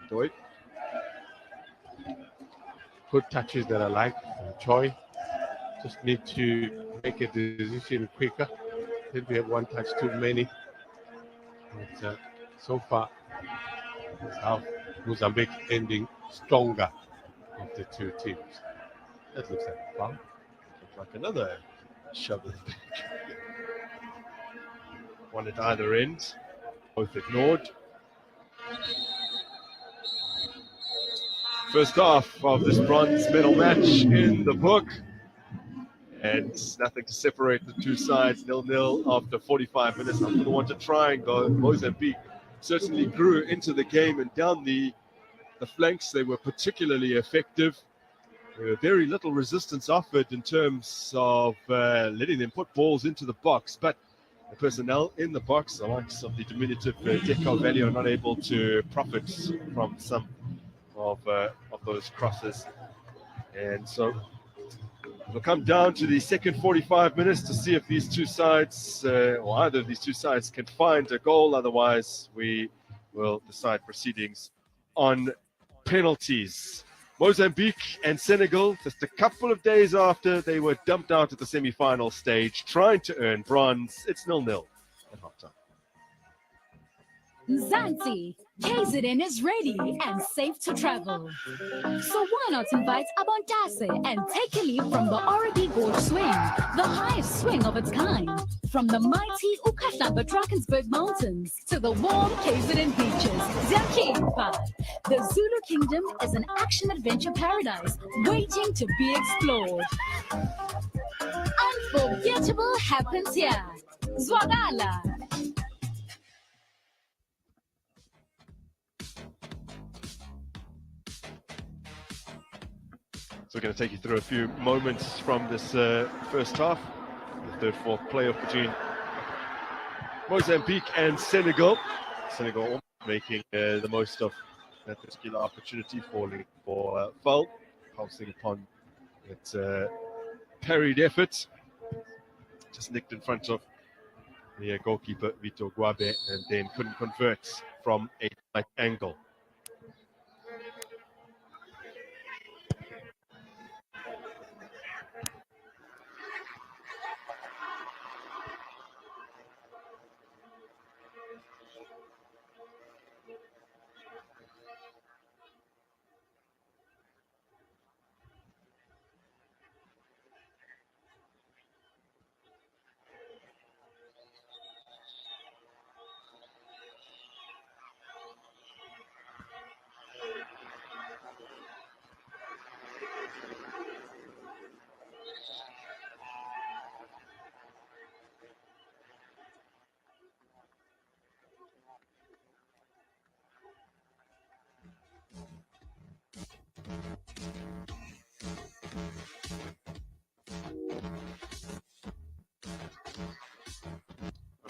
S1: Doi.
S2: Good touches that I like from Choi. Just need to make a decision quicker. I think we have one touch too many. But, so far, that's how Mozambique ending stronger of the 2 teams. That looks like a foul.
S1: Looks like another shove in the back. One at either end. Both ignored. First half of this bronze medal match in the book. And nothing to separate the 2 sides, 0-0 after 45 minutes. I'm going to want a triangle. Mozambique certainly grew into the game and down the flanks. They were particularly effective. There were very little resistance offered in terms of letting them put balls into the box. But the personnel in the box, the likes of the diminutive Deco Valley, are not able to profit from some of those crosses. And so it'll come down to the second 45 minutes to see if these 2 sides, or either of these 2 sides, can find a goal. Otherwise, we will decide proceedings on penalties. Mozambique and Senegal, just a couple of days after they were dumped out at the semi-final stage, trying to earn bronze. It's 0-0 at halftime.
S3: Mzansi, KZN is ready and safe to travel. So why not invite Abontase and take a leap from the Orabi Gorge Swing, the highest swing of its kind. From the mighty Ukahlamba Drakensberg Mountains to the warm KZN beaches, Zakimpa. The Zulu Kingdom is an action-adventure paradise waiting to be explored. Unforgettable happens here. Zwagala.
S1: So we're going to take you through a few moments from this first half, the third, fourth playoff between Mozambique and Senegal. Senegal making the most of that particular opportunity, falling for foul, pouncing upon its parried effort. Just nicked in front of the goalkeeper Vito Guabe, and then couldn't convert from a tight angle.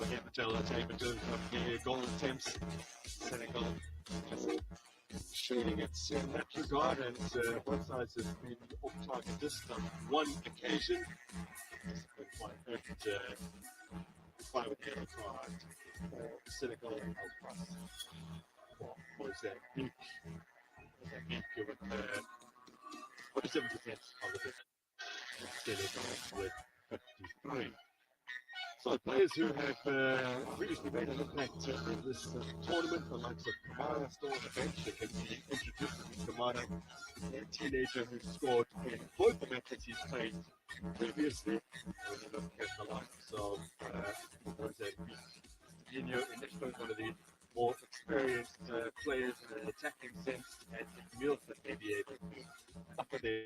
S1: Again, the tape in terms of the goal attempts. Senegal just shading it in that regard, and both sides have been off target this on one occasion. Quite hurt fire with the yellow card. Senegal and Alpras. Mozambique with 47% of the defense. Senegal with 53. So play players who have previously made an impact in this tournament, the likes of Kamara still on the bench. They can be introduced to Kamara, a teenager who scored in both the matches he's played previously. When you look at the likes of Mozambique, Inishko, one of the more experienced players in an attacking sense, and Camille that may be able to upper their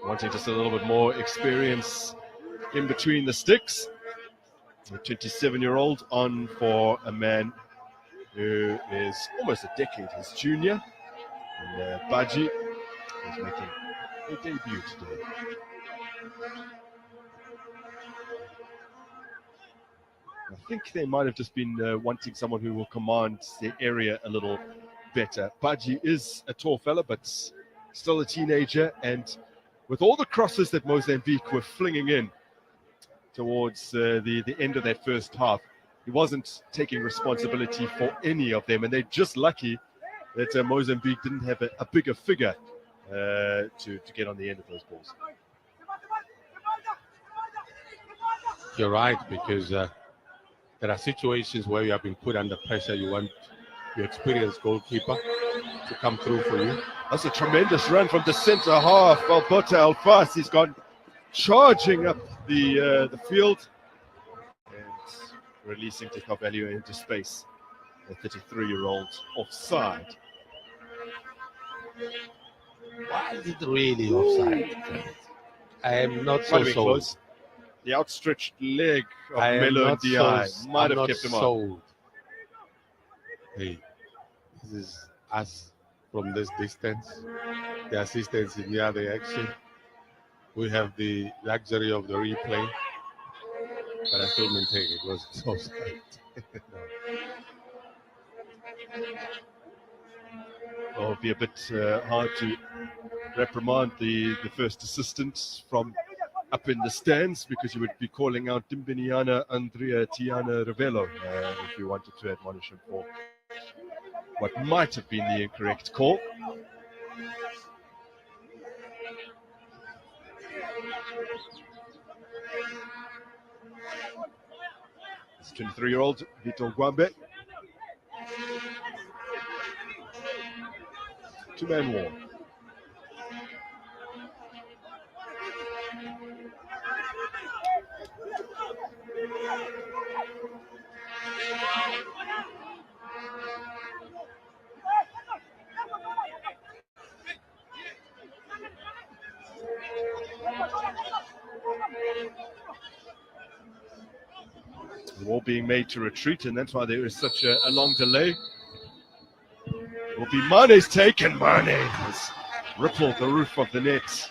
S1: Wanting just a little bit more experience in between the sticks. A 27-year-old on for a man who is almost a decade his junior. And Baji is making a debut today. I think they might have just been wanting someone who will command the area a little better. Baji is a tall fella, but still a teenager, and with all the crosses that Mozambique were flinging in towards the end of that first half, he wasn't taking responsibility for any of them, and they're just lucky that Mozambique didn't have a bigger figure to get on the end of those balls.
S2: You're right, because there are situations where you have been put under pressure. You want your experienced goalkeeper to come through for you.
S1: That's a tremendous run from the centre half. Albota Alfas, he's gone charging up the field and releasing Tekavalio into space. The 33-year-old offside.
S2: Why is it really offside? I am not so sold.
S1: Close. The outstretched leg of
S2: I am
S1: Melo
S2: not
S1: Ndiaye might
S2: I'm
S1: have
S2: not
S1: kept him
S2: sold. Hey, this is us from this distance. The assistants in the other action. We have the luxury of the replay, but I still maintain it was offside.
S1: Well, it'll be a bit hard to reprimand the first assistant from up in the stands, because you would be calling out Dimbiniana Andrea Tiana Ravello if you wanted to admonish him for what might have been the incorrect call. This 23-year-old Vito Guambe. Two-man war. The ball being made to retreat, and that's why there is such a long delay. It will be Mane's taken. Mane has rippled the roof of the net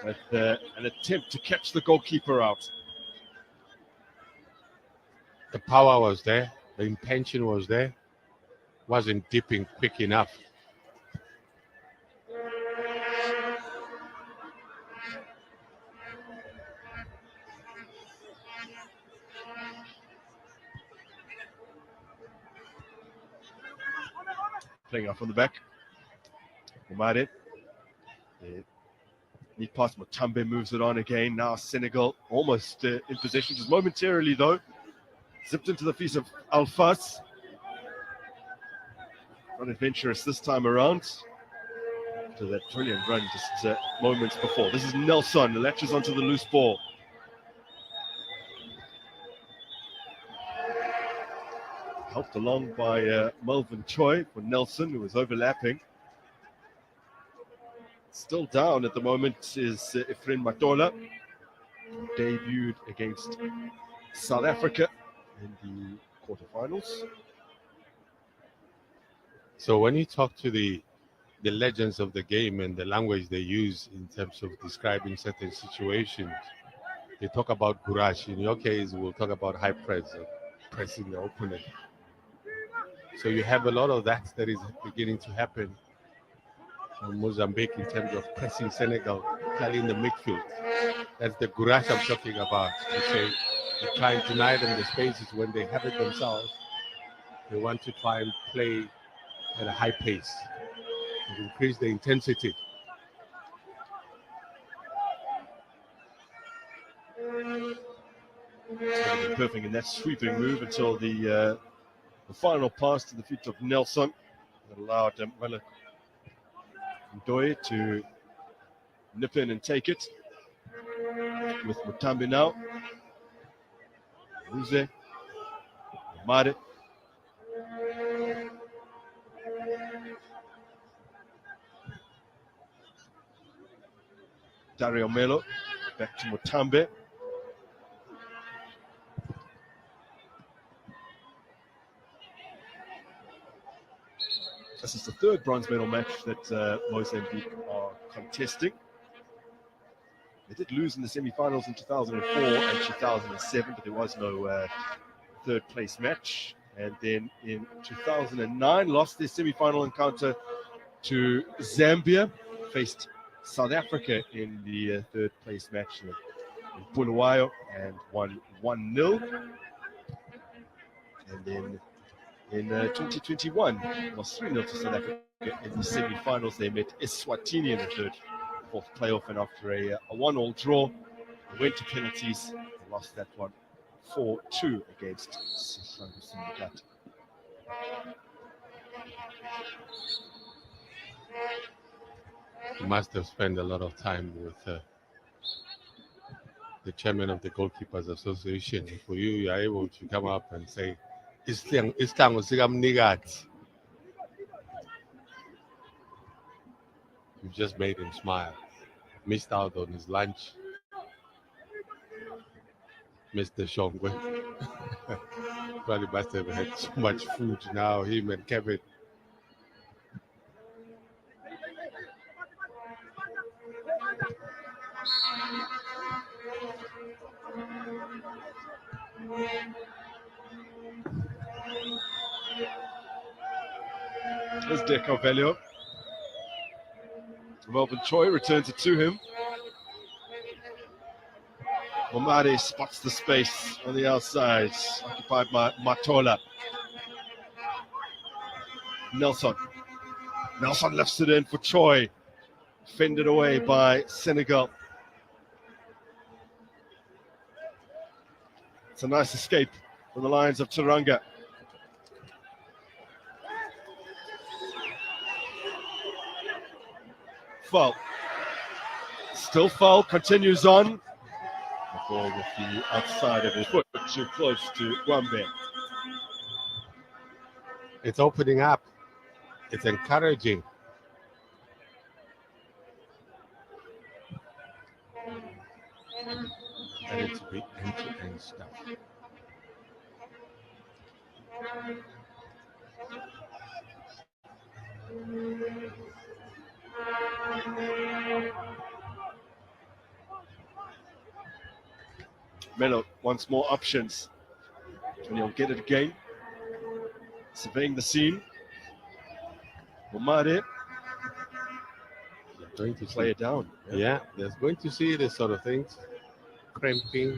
S1: with an attempt to catch the goalkeeper out.
S2: The power was there, the intention was there, wasn't dipping quick enough.
S1: Playing off from the back. Omade. Neat pass. Mutambe moves it on again. Now Senegal almost in possession, just momentarily though. Zipped into the feet of Alfas. Not adventurous this time around. To that brilliant run just moments before. This is Nelson, who latches onto the loose ball. Helped along by Melvin Choi for Nelson, who was overlapping. Still down at the moment is Efren Matola, who debuted against South Africa in the quarterfinals.
S2: So when you talk to the legends of the game and the language they use in terms of describing certain situations, they talk about courage. In your case, we'll talk about high press, pressing the opponent. So you have a lot of that is beginning to happen from Mozambique in terms of pressing Senegal, particularly in the midfield. That's the courage I'm talking about, to say they try and deny them the spaces when they have it themselves. They want to try and play at a high pace and increase the intensity.
S1: Perfect in that sweeping move until the final pass to the feet of Nelson that allowed Mele Ndoye to nip in and take it. With Mutambe now. Ruze. Made. Dario Melo, back to Mutambe. This is the third bronze medal match that Mozambique are contesting. They did lose in the semi-finals in 2004 and 2007, but there was no third place match. And then in 2009, lost their semi-final encounter to Zambia, faced South Africa in the third place match in Bulawayo and won 1-0. And then in 2021, lost 3-0 to South Africa in the semi-finals. They met Eswatini in the fourth playoff, and after a 1-1 draw, they went to penalties and lost that one 4-2 against Senegal.
S2: You must have spent a lot of time with the chairman of the Goalkeepers Association. For you, you are able to come up and say, you just made him smile. Missed out on his lunch. Mr. Shongwe. Probably must have had so much food now, him and Kevin.
S1: There's Deco Velio. Melvin Choi returns it to him. Momade spots the space on the outside, occupied by Matola. Nelson lifts it in for Choi. Fended away by Senegal. It's a nice escape from the lines of Teranga. Foul. Still foul, continues on. The ball with the outside of his foot, too close to Gwambe.
S2: It's opening up. It's encouraging. And it's big end-to-end stuff.
S1: Melo wants more options. And he'll get it again. Surveying the scene. Momade
S2: Going to
S1: play
S2: see
S1: it down.
S2: Yeah, there's going to see this sort of things. Cramping,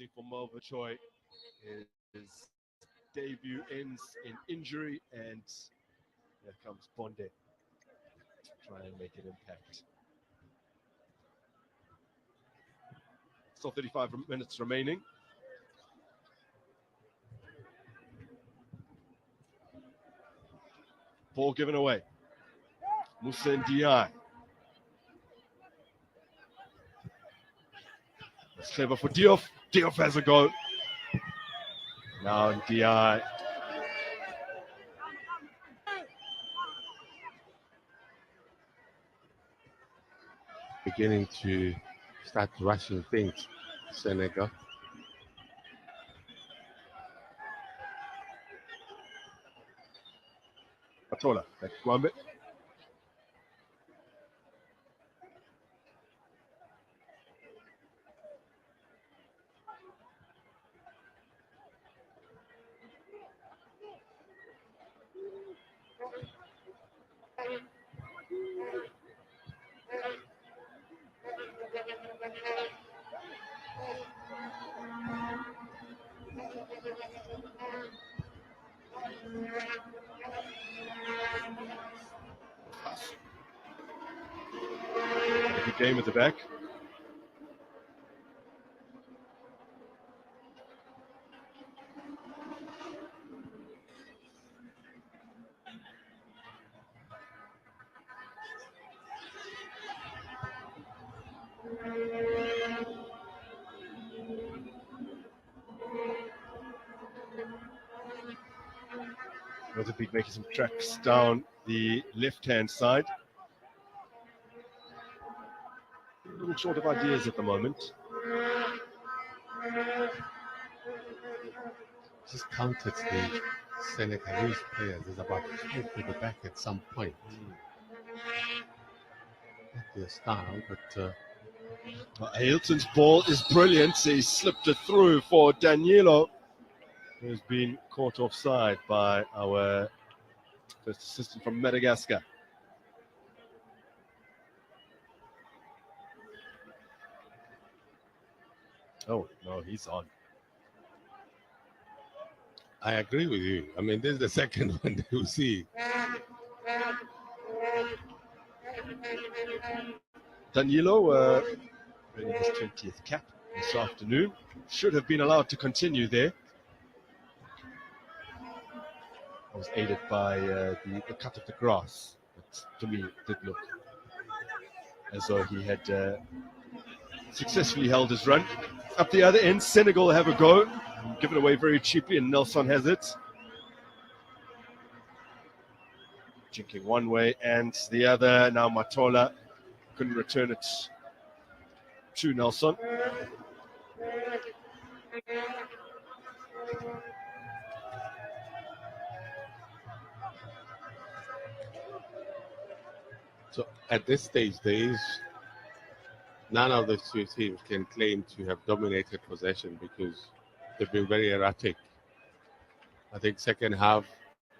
S1: for Melva Choi. His debut ends in injury, and here comes Bonde to try and make an impact. Still 35 minutes remaining. Ball given away. Musa Ndiaye. That's clever for Diouf. Diouf has a go. Now Ndiaye.
S2: Beginning to start rushing things, Senegal.
S1: Matola. Back to Kwame. A good game at the back. Mozambique making some tracks down the left-hand side. A little short of ideas at the moment.
S2: Just counted the Senegalese players. There's about 5 to the back at some point. Not their style, but
S1: Hilton's ball is brilliant. He slipped it through for Danilo, who's been caught offside by our first assistant from Madagascar. Oh, no, he's on.
S2: I agree with you. I mean, this is the second one that you see.
S1: Danilo, winning his 20th cap this afternoon, should have been allowed to continue there. I was aided by the cut of the grass, but to me it did look as though he had successfully held his run. Up the other end, Senegal have a go, given away very cheaply, and Nelson has it. Jinking one way and the other. Now Matola couldn't return it to Nelson.
S2: So at this stage, there is none of the two teams can claim to have dominated possession because they've been very erratic. I think second half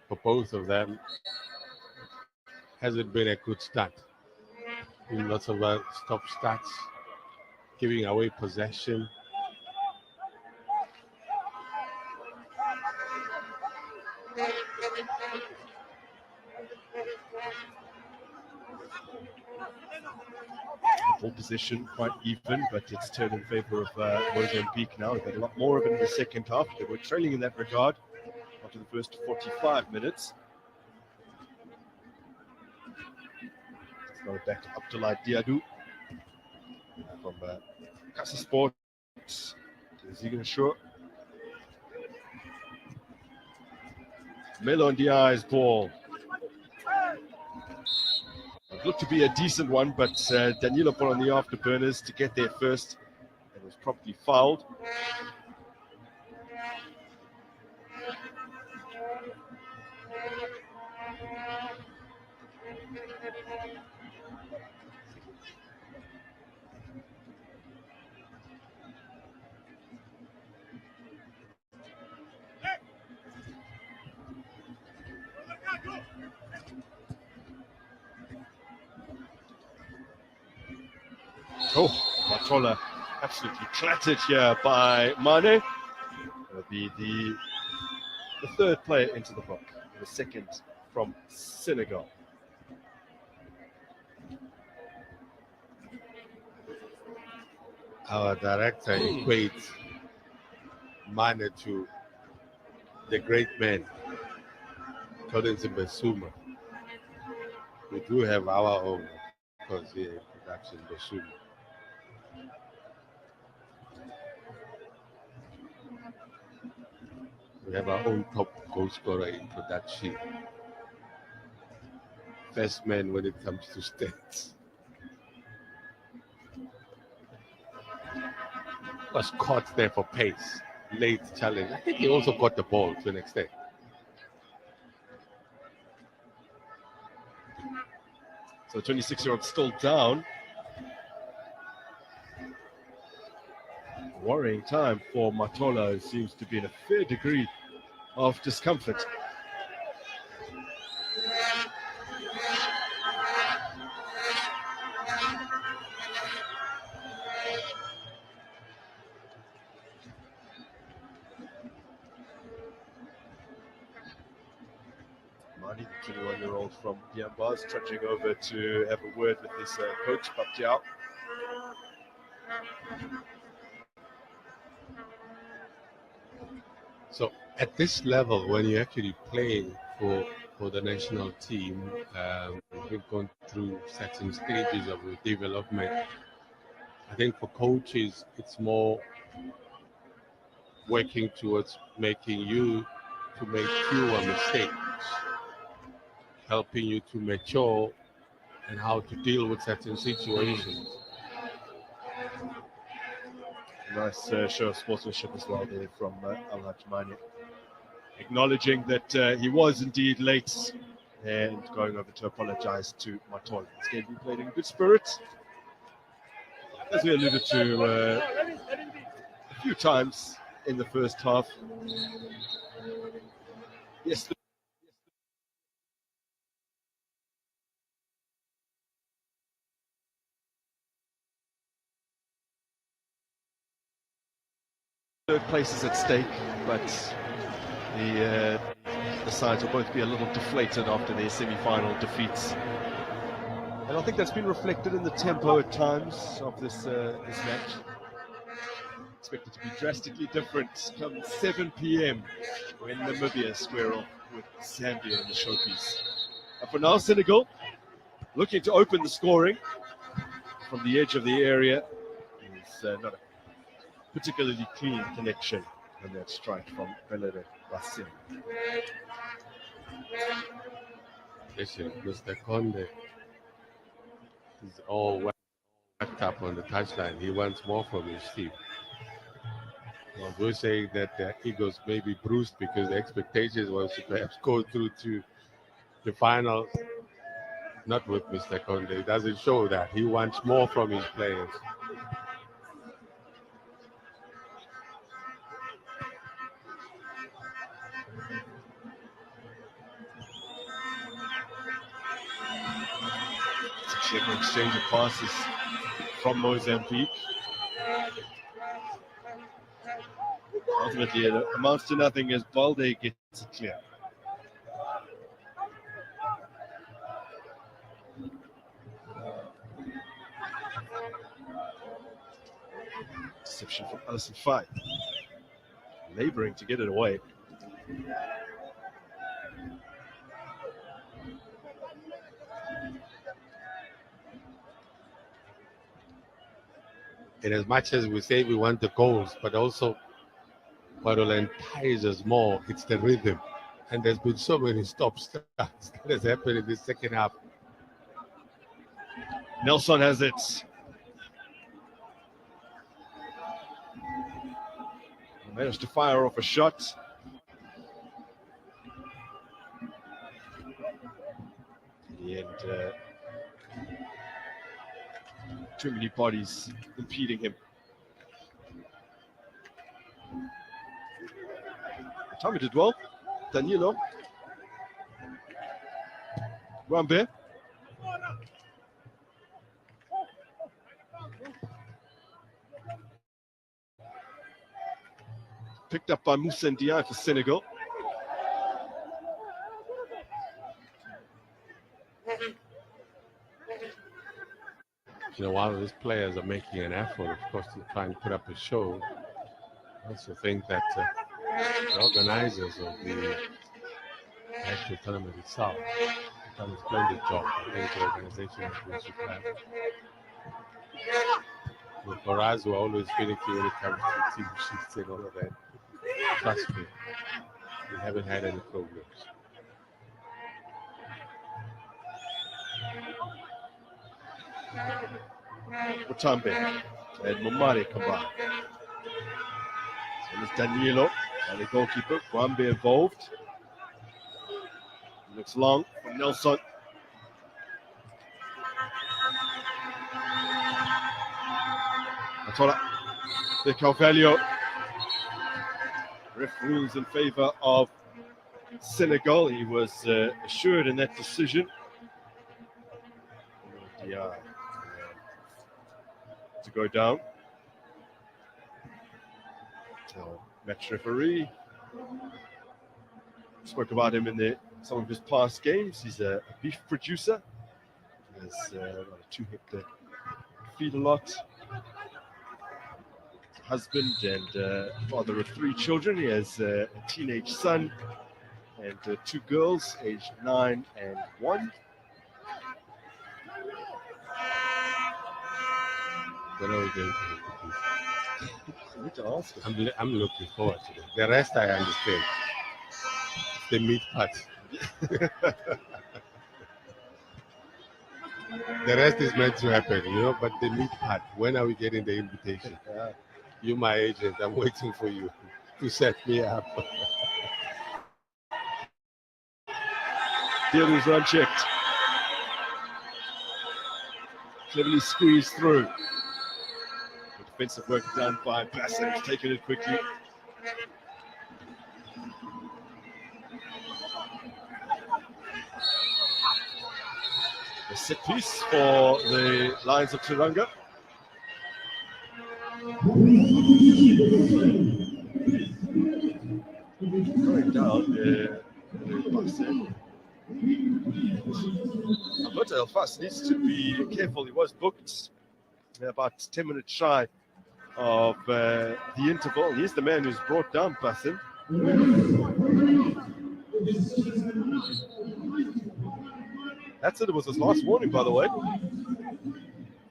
S2: for both of them hasn't been a good start. Lots of stop starts, giving away possession.
S1: Full position, quite even, but it's turned in favor of Mozambique now. They've got a lot more of it in the second half. They were trailing in that regard after the first 45 minutes. It's now back to Abdoulaye Diadou from Casa Sport. Ziganashur. Melo Ndiaye's ball. It looked to be a decent one, but Danilo put on the afterburners to get there first and was properly fouled. Oh, Matola Absolutely clattered here by Mane. It'll be the third player into the book, the second from Senegal.
S2: Our director equates Mane to the great man, Collins Basuma. We do have our own, of course, here in production, Basuma. We have our own top goal scorer in production. First man when it comes to stats. Was caught there for pace. Late challenge. I think he also got the ball to an extent.
S1: So 26-year-old still down. Worrying time for Matola, who seems to be in a fair degree of discomfort. Mani, the 21-year-old from Diamba, is trudging over to have a word with his coach, Baptiao.
S2: So at this level, when you're actually playing for the national team, we've gone through certain stages of development. I think for coaches, it's more working towards making you to make fewer mistakes, helping you to mature and how to deal with certain situations.
S1: Nice show of sportsmanship as well there from Al-Haj Mane. Acknowledging that he was indeed late and going over to apologize to Matola. This game being played in good spirits. As we alluded to a few times in the first half. Yes. Third place is at stake, but the sides will both be a little deflated after their semi-final defeats. And I think that's been reflected in the tempo at times of this match. Expected to be drastically different come 7 p.m. when Namibia square off with Zambia in the showpiece. And for now, Senegal looking to open the scoring from the edge of the area. It's not a particularly clean connection on that strike from Belere Basim.
S2: Listen, Mr. Conde is all wrapped up on the touchline. He wants more from his team. Well, we're saying that the Eagles may be bruised because the expectations was to perhaps go through to the finals. Not with Mr. Conde. It doesn't show that. He wants more from his players.
S1: It's actually an exchange of passes from Mozambique. Ultimately, it amounts to nothing as Balde gets it clear. Deception from Alison Fye. Laboring to get it away.
S2: And as much as we say we want the goals, but also what will entice us more, it's the rhythm. And there's been so many stop-starts that has happened in the second half.
S1: Nelson has it. Managed to fire off a shot. In the end, too many bodies impeding him. Tommy did well. Danilo. Wambe. Picked up by Moussa Ndiaye for Senegal.
S2: You know, while these players are making an effort, of course, to try and put up a show, I also think that the organizers of the actual tournament itself have done a splendid job. I think the organization has been superb. But for us, we're always finicky when it comes to team sheets and all of that. Trust me, we haven't had any problems.
S1: Mutambe and Mumari combined. So it's Danilo and the goalkeeper. Gwambe involved. Looks long for Nelson. Matola. The Carvalho. Ref rules in favor of Senegal. He was assured in that decision. Yeah, to go down. Match referee. Spoke about him in some of his past games. He's a beef producer. He has a 2-hectare feed-a-lot. Husband and father of 3 children. He has a teenage son and 2 girls, aged 9 and 1.
S2: When are we going to look at this?
S1: I need to ask him.
S2: I'm looking forward to it. The rest I understand. It's the meat part. The rest is meant to happen, you know, but the meat part, when are we getting the invitation? You, my agent, I'm waiting for you to set me up.
S1: Deal is unchecked. Cleverly squeezed through. The defensive work done by Bassett. He's taken it quickly. A set piece for the Lions of Teranga. Going down, Bassett. Alberto Elfas needs to be careful. He was booked about 10 minutes shy of the interval. He's the man who's brought down Bassett. That's it. It was his last warning, by the way.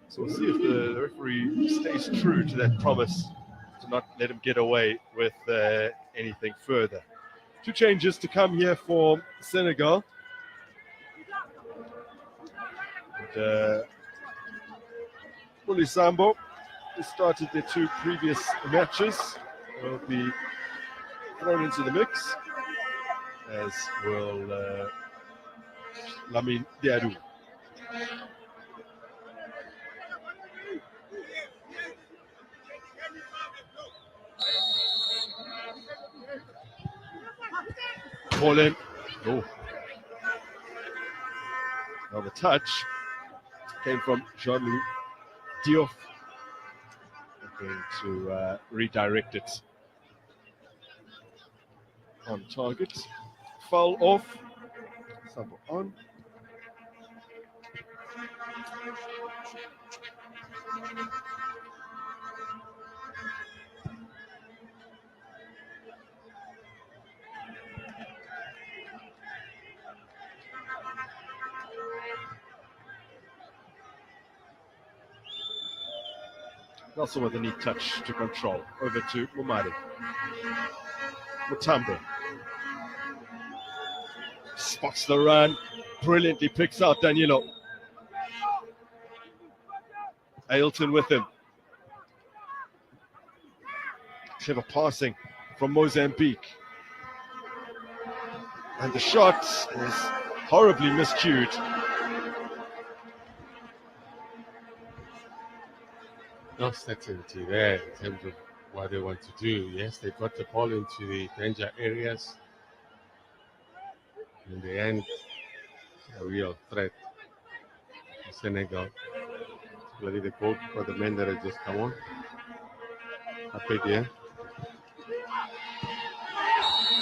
S1: So we'll see if the referee stays true to that promise to not let him get away with anything further. 2 changes to come here for Senegal. Uli Sambo, who started their 2 previous matches, will be thrown into the mix, as will Lamine Diadou. Ball in. Oh. Now the touch came from Jean-Louis Diouf. They're going to redirect it on target. Foul off. Sambo on. Also with a neat touch to control. Over to Mumari. Mutambe. Spots the run. Brilliantly picks out Danilo. Ailton with him. Clever passing from Mozambique. And the shot is horribly miscued.
S2: No certainty there in terms of what they want to do. Yes, they got the ball into the danger areas. In the end, a real threat to Senegal. Particularly the goalkeeper, the men that have just come on. Up again.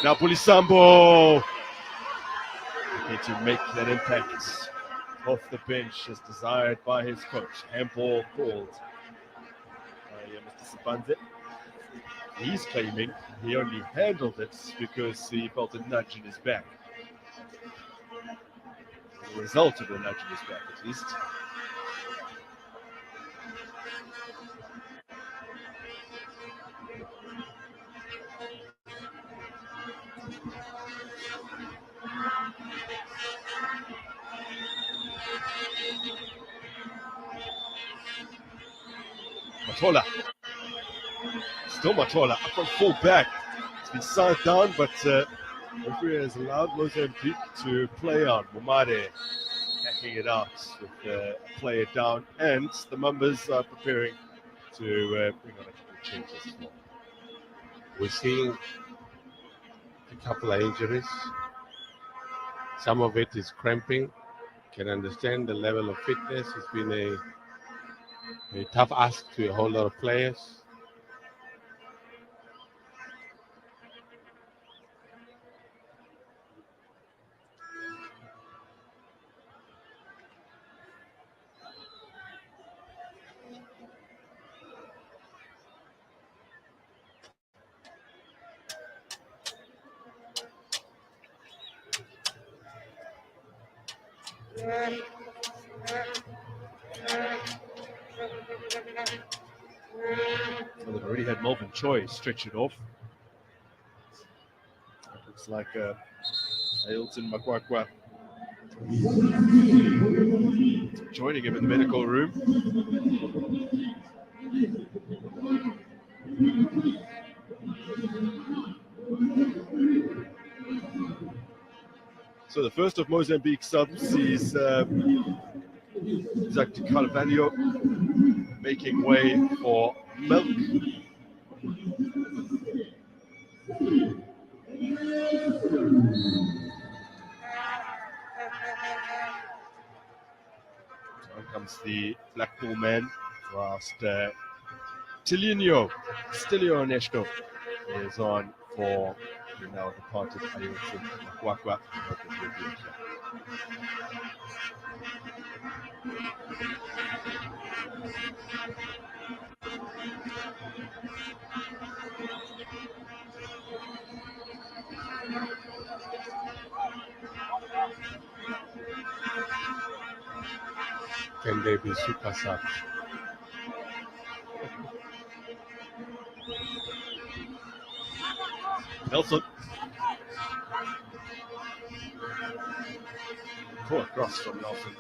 S1: Now Bulisambo need to make that impact off the bench as desired by his coach. Handball called by Mr. Sabanze. He's claiming he only handled it because he felt a nudge in his back. As a result of the nudge in his back, at least. Matola. Still Matola up on full back. It's been side down, but referee has allowed Mozambique to play on. Momade hacking it out with a player down, and the Mambas are preparing to bring on a couple of changes.
S2: We're seeing a couple of injuries. Some of it is cramping. Can understand the level of fitness. It's been a tough ask to a whole lot of players.
S1: So they've already had Melvin Choi stretch it off. It looks like Ailton Makwakwa joining him in the medical room. So the first of Mozambique subs is Isaac de Carvalho making way for Milk. On comes the Blackpool man, whilst Stilio Nesto is on for the now departed Ailton Makwakwa.
S2: Can they be super subs?
S1: Nelson. Poor cross from Nelson.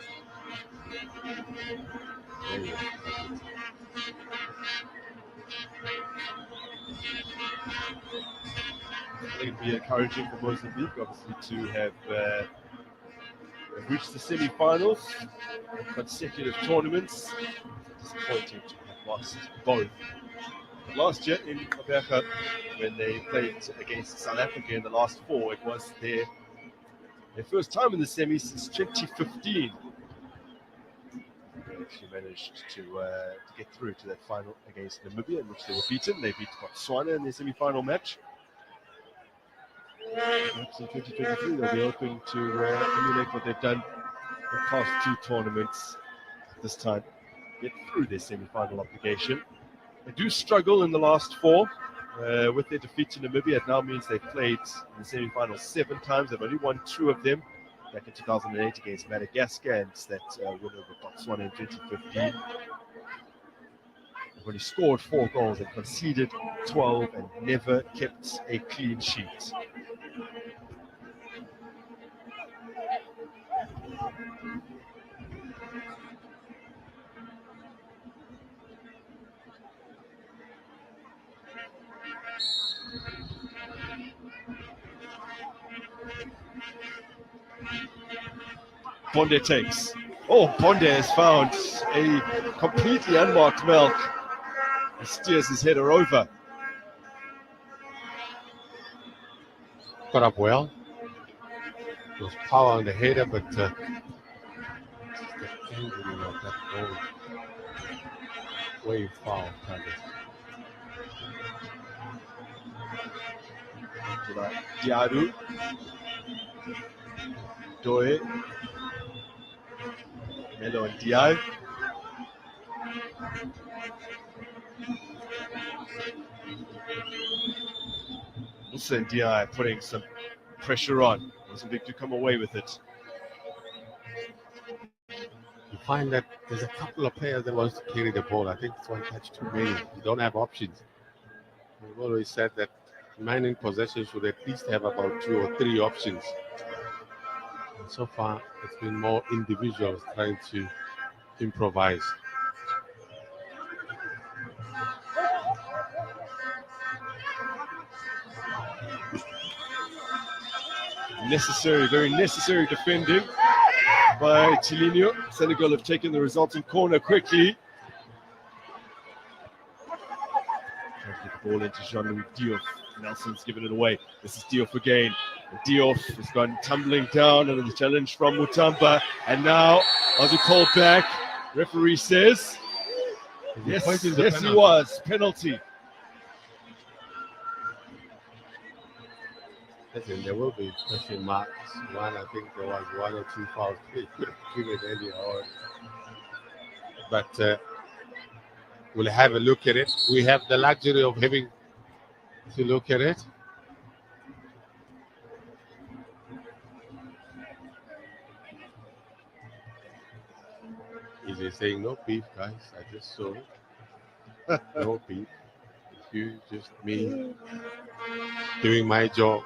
S1: I think it'd be encouraging for Mozambique, obviously, to have reached the semi-finals, consecutive tournaments. Disappointing to have lost both. Last year in Mabeka, when they played against South Africa in the last four, it was their first time in the semis since 2015. They actually managed to get through to that final against Namibia, in which they were beaten. They beat Botswana in their semi-final match. Perhaps in 2023 they'll be hoping to emulate what they've done in the past two tournaments. This time, get through their semi-final obligation. They do struggle in the last four. With their defeat to Namibia, it now means they've played in the semi-finals 7 times. They've only won 2 of them, back in 2008 against Madagascar and that win over Botswana in 2015. They've only scored 4 goals and conceded 12 and never kept a clean sheet. Bonde takes. Oh, Bonde has found a completely unmarked Milk. He steers his header over.
S2: Got up well. There was power on the header, but the angling of that ball way foul target.
S1: Diaru, Doe, Melo and Diai. Musa and Diai putting some pressure on. Mozambique to come away with it.
S2: You find that there's a couple of players that wants to carry the ball. I think it's one touch too many. You don't have options. We've always said that man in possession should at least have about 2 or 3 options. And so far, it's been more individuals trying to improvise.
S1: Very necessary defending by Chilinho. Senegal have taken the resulting corner quickly. Trying to get the ball into Jean-Louis Diouf. Nelson's given it away. This is Diouf again. And Diouf has gone tumbling down under the challenge from Mutamba. And now, as he called back, referee says, yes, he was. Penalty.
S2: Listen, there will be question marks. I think there was 1 or 2 fouls given earlier on. But we'll have a look at it. We have the luxury of having to look at it. Is he saying no beef, guys? I just saw it. No beef. It's you, just me doing my job,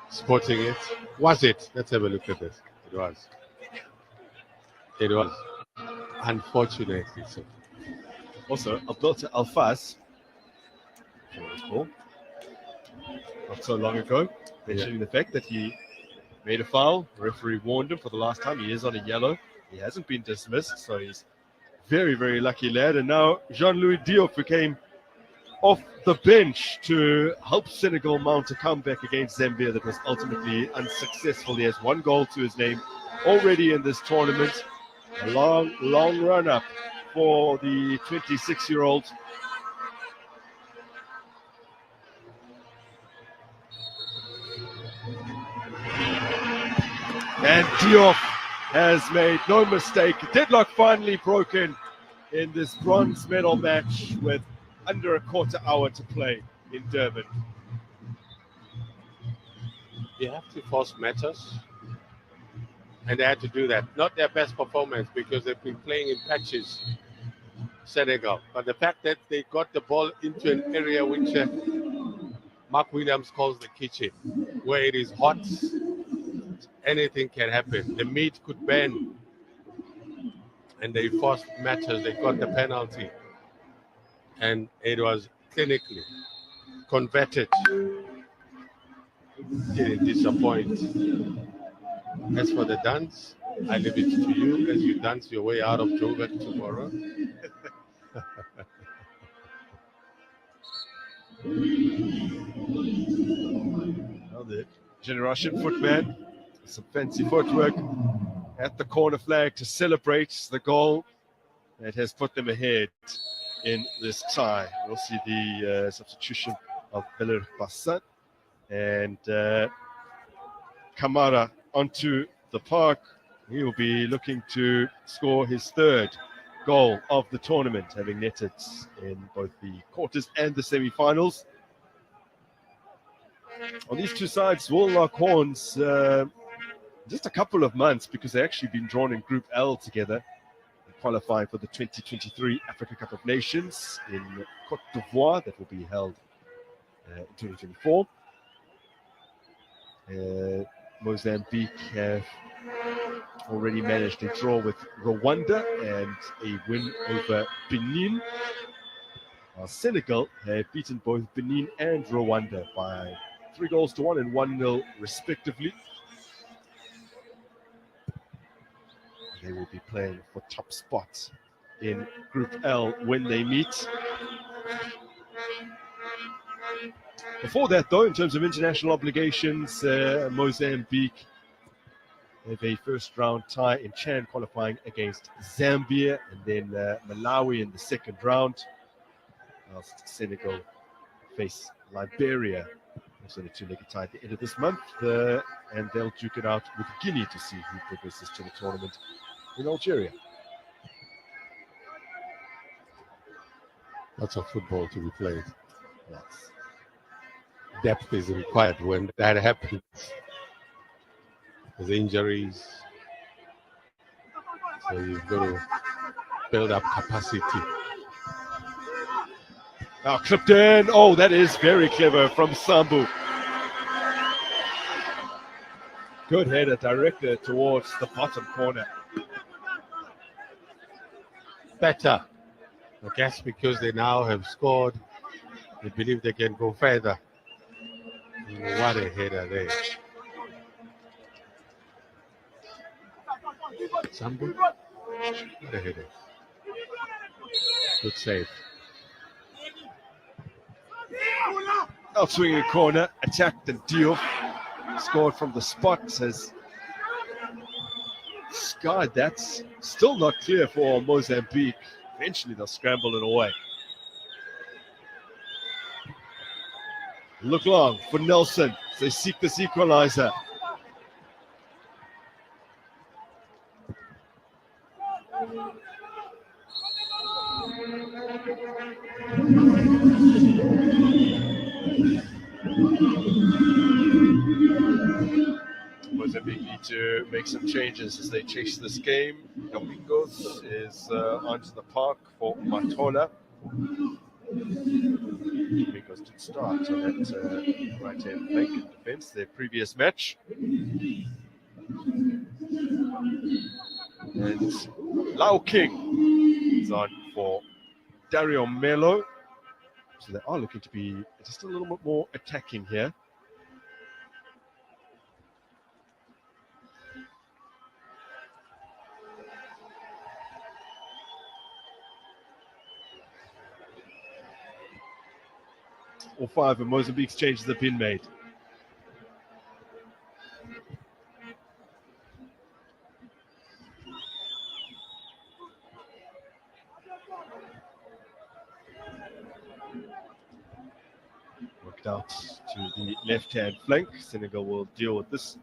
S2: spotting it. Was it? Let's have a look at this. It was. It was. Unfortunately so.
S1: Also, Alberto Alfaz, not so long ago, mentioning the fact that he made a foul. The referee warned him for the last time. He is on a yellow. He hasn't been dismissed, so he's very, very lucky lad. And now Jean-Louis Diouf came off the bench to help Senegal mount a comeback against Zambia that was ultimately unsuccessful. He has 1 goal to his name already in this tournament. A long, long run up for the 26-year-old. And Diouf has made no mistake. Deadlock finally broken in this bronze medal match with under a quarter hour to play in Durban.
S2: You have to force matters. And they had to do that. Not their best performance because they've been playing in patches, Senegal. But the fact that they got the ball into an area which Mark Williams calls the kitchen, where it is hot, anything can happen. The meat could burn. And they forced matters. They got the penalty. And it was clinically converted. Didn't disappoint. As for the dance, I leave it to you as you dance your way out of Joburg tomorrow.
S1: Well, the Generation footman, some fancy footwork at the corner flag to celebrate the goal that has put them ahead in this tie. We'll see the substitution of Beller Bassan and Kamara onto the park. He will be looking to score his 3rd goal of the tournament, having netted in both the quarters and the semi-finals. On these two sides will lock horns just a couple of months because they've actually been drawn in Group L together, qualifying for the 2023 Africa Cup of Nations in Cote d'Ivoire that will be held in 2024. Mozambique have already managed a draw with Rwanda and a win over Benin. While Senegal have beaten both Benin and Rwanda by 3-1 and 1-0 respectively. They will be playing for top spots in Group L when they meet. Before that, though, in terms of international obligations, Mozambique have a first-round tie in Chan qualifying against Zambia and then Malawi in the second round, whilst Senegal face Liberia Also the two-legged tie at the end of this month, and they'll duke it out with Guinea to see who progresses to the tournament in Algeria.
S2: Lots of football to be played.
S1: Lots.
S2: Depth is required when that happens. There's injuries. So you've got to build up capacity.
S1: Now clipped in. Oh, that is very clever from Sambu. Good header directed towards the bottom corner.
S2: Better. I guess because they now have scored, they believe they can go further. What a header there. Sambu. What a header. Good save.
S1: Out swinging corner, attacked, and Diop scored from the spot. Says Sky, that's still not clear for Mozambique. Eventually they'll scramble it away. Look long for Nelson. They seek this equalizer. Mozambique need to make some changes as they chase this game. Domingos is onto the park for Matola. Domingos did start on that right-hand flank in defense, their previous match. And Lau King is on for Dario Melo. So they are looking to be just a little bit more attacking here. All five of Mozambique's changes have been made. Worked out to the left-hand flank. Senegal will deal with this.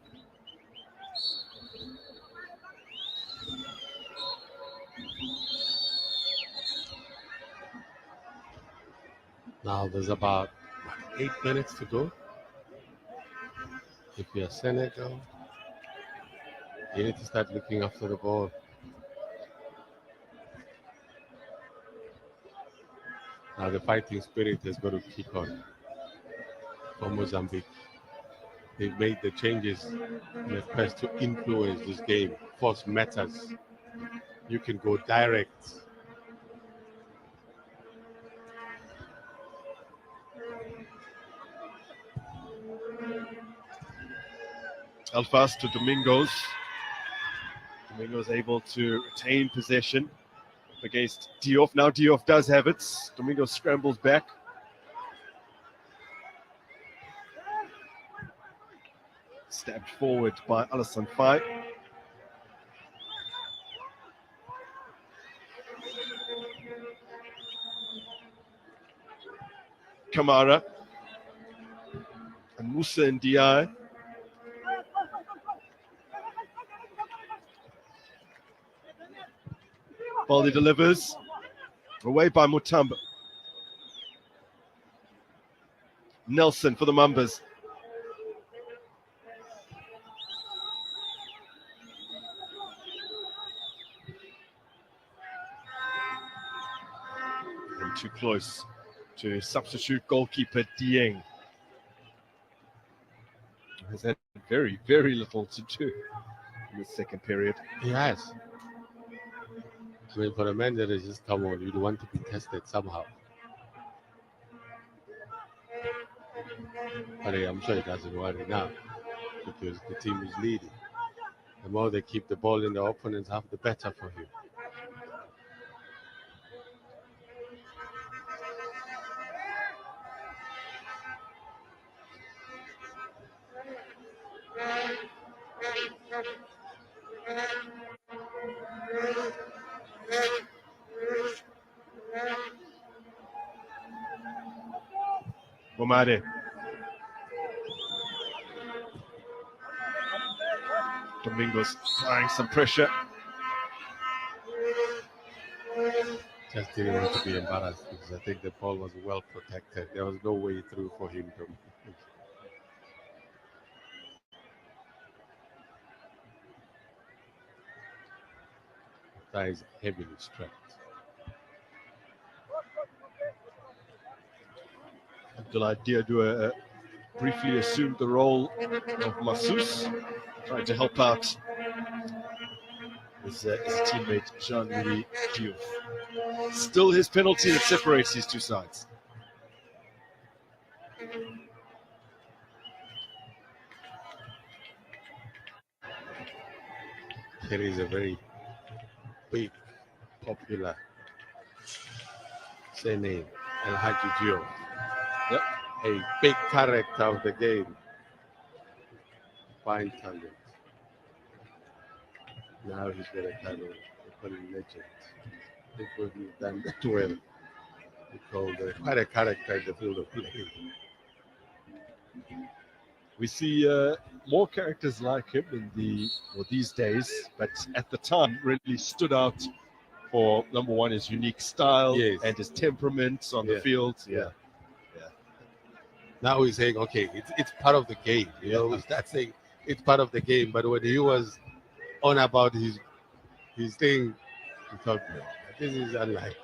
S2: Now there's about 8 minutes to go. If you're Senegal, you need to start looking after the ball. Now the fighting spirit has got to kick on for Mozambique. They've made the changes in the quest to influence this game. Force matters. You can go direct.
S1: Alfas to Domingos. Domingos able to retain possession up against Diop. Now Diop does have it. Domingos scrambles back. Stabbed forward by Alassane Faye. Kamara. And Musa Ndiaye. Baldy delivers. Away by Mutamba. Nelson for the Mambas. And too close to substitute goalkeeper Dieng. Has had very, very little to do in the second period.
S2: He has. I mean, for a man that has just come on, you'd want to be tested somehow. But I'm sure it doesn't worry now because the team is leading. The more they keep the ball in the opponent's half, the better for him.
S1: Bomade. Domingos applying some pressure.
S2: Just didn't want to be embarrassed because I think the ball was well protected. There was no way through for him to. That is heavily strapped.
S1: Abdullah Diadua briefly assumed the role of Masous, trying to help out his teammate Jean-Louis Diouf. Still his penalty that separates these two sides.
S2: Here is a very big, popular name, El Hadji Diouf.
S1: Yep.
S2: A big character of the game. Fine talent. Now he's got a title, a legend. I think we've done that well. We call quite a character in the field of play.
S1: We see more characters like him in these days, but at the time really stood out for number one, his unique style and his temperament on the field. Yeah.
S2: Now he's saying, okay, it's part of the game. You know, we start saying it's part of the game. But when he was on about his thing, we thought, this is unlike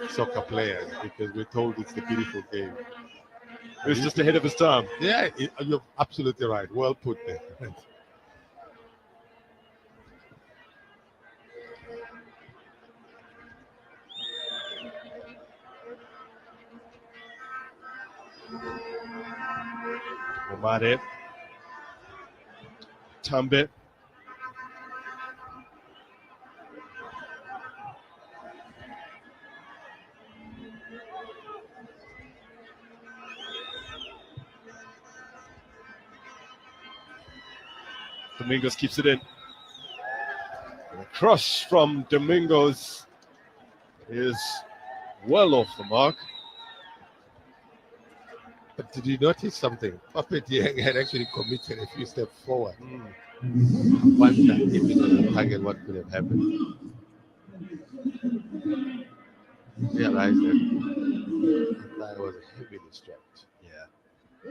S2: soccer players because we're told it's a beautiful game.
S1: He was just ahead of his time.
S2: Yeah, you're absolutely right. Well put there.
S1: Omare, Tambe, Domingos keeps it in. And a cross from Domingos is well off the mark.
S2: But did you notice something? Puppet Yang had actually committed a few steps forward. Wonder if it was a target, what could have happened? Realized that was heavily strapped.
S1: Yeah.
S2: I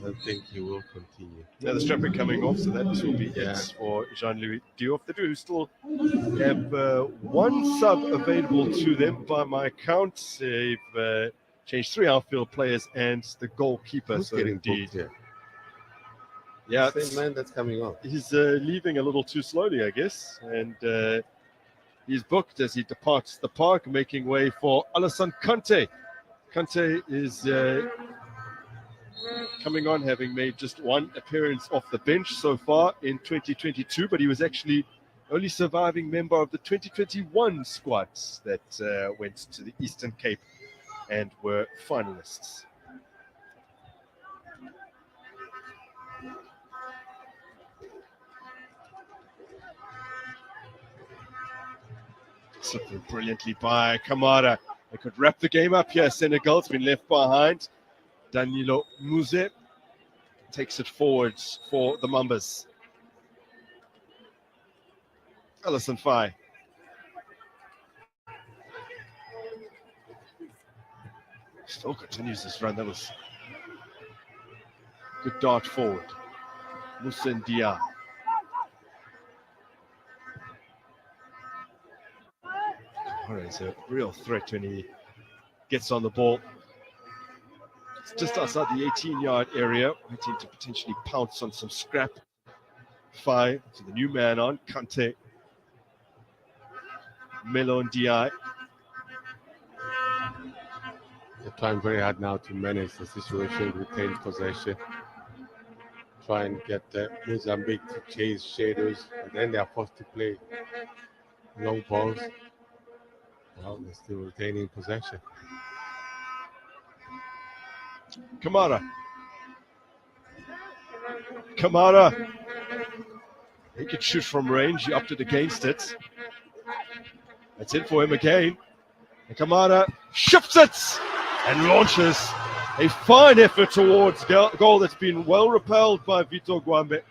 S2: don't think he will continue.
S1: Now the strapping coming off, so that will be it for Jean-Louis Diouf. They do still have one sub available to them by my count. They've changed 3 outfield players and the goalkeeper.
S2: Who's
S1: so
S2: getting
S1: indeed,
S2: here?
S1: yeah,
S2: Same man that's coming off.
S1: he's leaving a little too slowly, I guess, and he's booked as he departs the park, making way for Alassane Kante. Kante is coming on, having made just one appearance off the bench so far in 2022, but he was actually only surviving member of the 2021 squads that went to the Eastern Cape and were finalists. Something brilliantly by Kamara. They could wrap the game up here. Senegal's been left behind. Danilo Muze takes it forwards for the Mambas. Alassane Faye. Still continues this run. That was good dart forward. Musendia. He's a real threat when he gets on the ball. It's just outside the 18-yard area, waiting to potentially pounce on some scrap. Faye to the new man on, Kante. Melon Di.
S2: They're trying very hard now to manage the situation, retain possession, try and get Mozambique to chase shadows, and then they are forced to play long balls. Well, they're still retaining possession.
S1: Kamara. He could shoot from range. He opted against it. That's it for him again. And Kamara shifts it and launches a fine effort towards goal that's been well repelled by Vito Gwambe.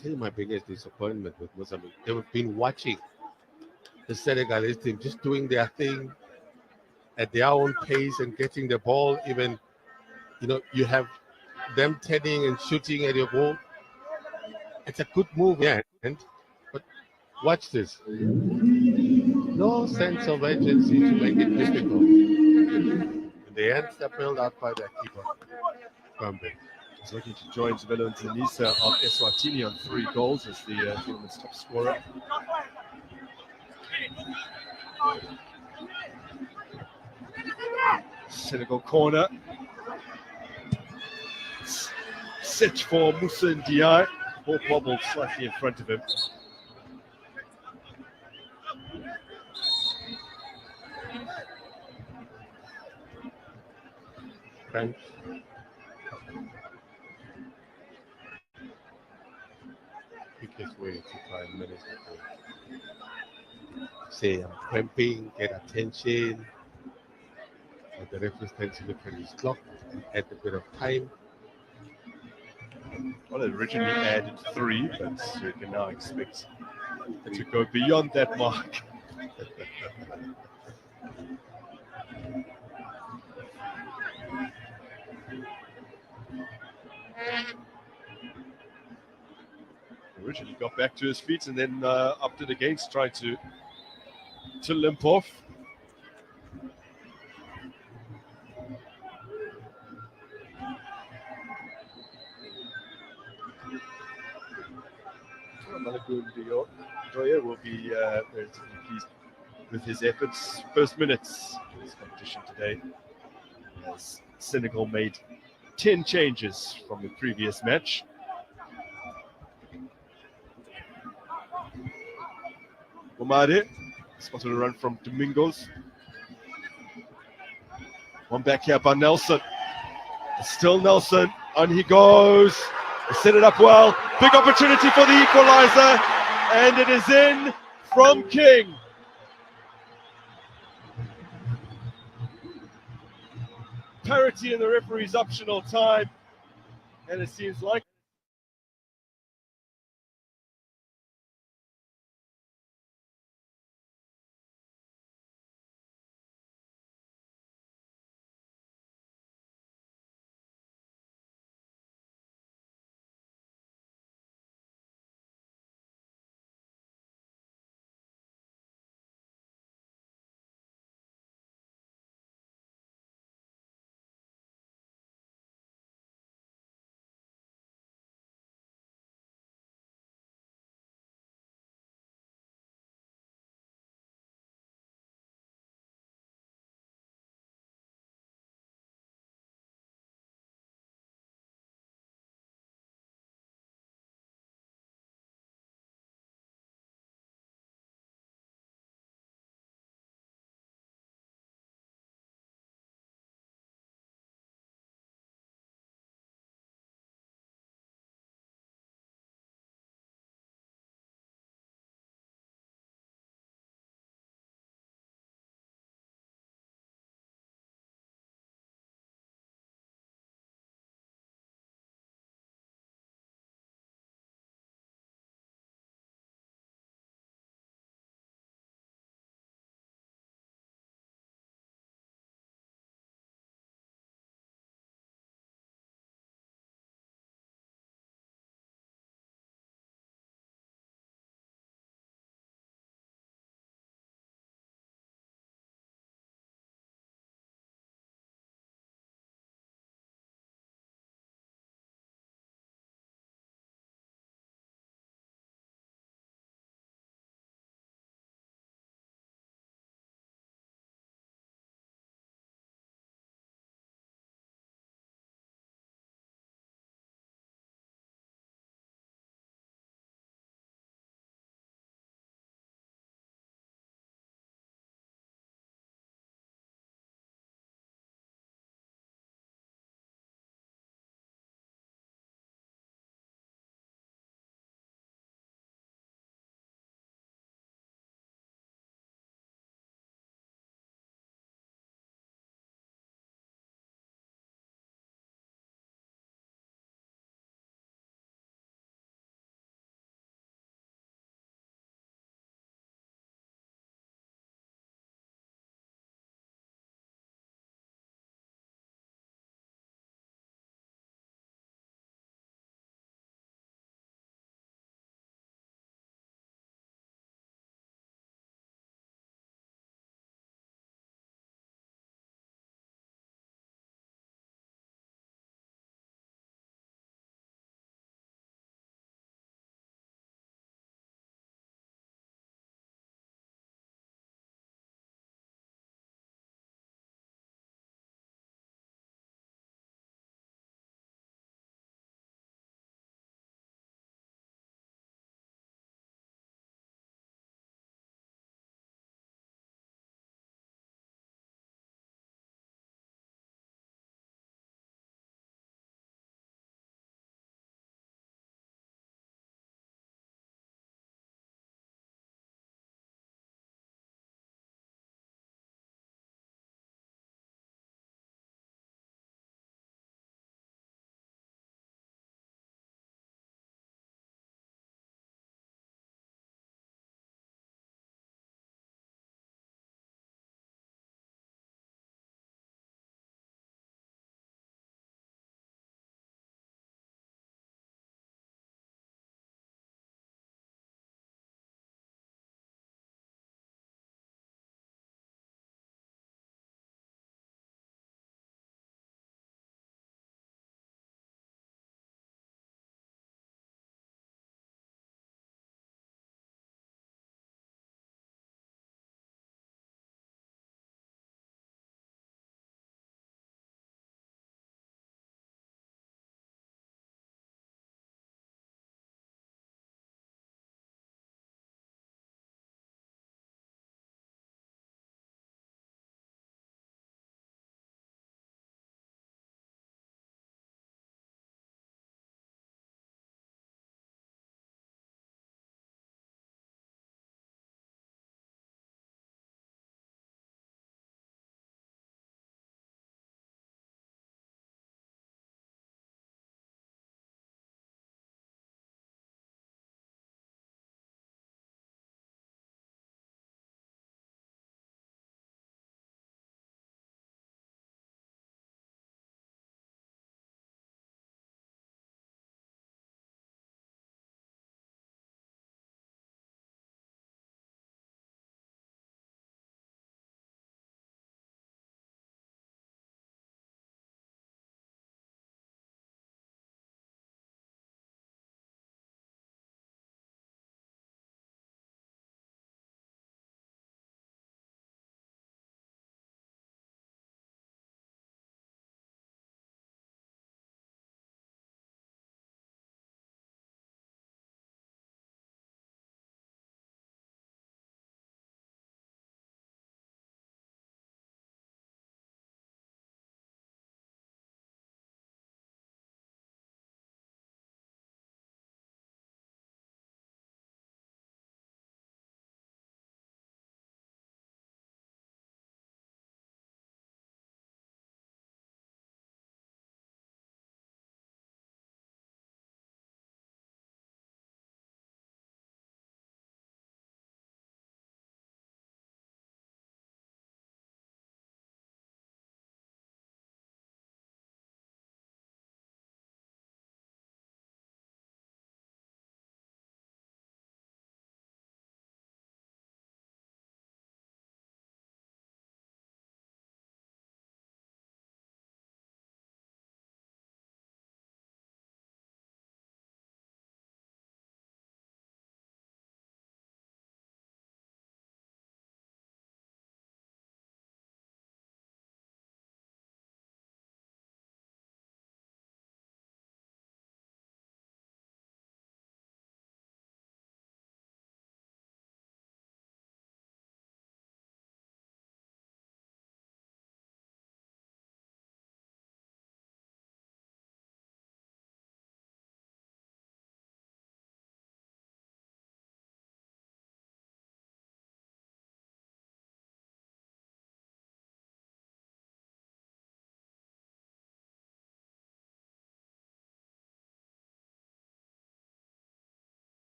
S2: tell you my biggest disappointment with Mozambique. They've been watching the Senegalese team just doing their thing at their own pace and getting the ball. Even, you have them turning and shooting at your goal. It's a good move, yeah. But watch this. No sense of urgency to make it difficult. In the end, they're bailed out by their keeper, Gombe.
S1: He's looking to join Zabelo Nzanisa of Eswatini on 3 goals as the tournament's top scorer. Senegal corner. Set for Musa Ndiaye. Ball bobbled slightly in front of him.
S2: French. Quickest way to try and manage the game. Say I'm cramping, get attention. But the referee tends to look at his clock and add a bit of time.
S1: Well, it originally added 3, but you can now expect to go beyond that mark. Originally got back to his feet and then upped it against, trying to limp off. Malagun Doya will be relatively pleased with his efforts. First minutes in this competition today, as Senegal made 10 changes from the previous match. Omade spotted a run from Domingos. One back here by Nelson. Still Nelson, on he goes. They set it up well. Big opportunity for the equalizer, and it is in from King. Parity in the referee's optional time, and it seems like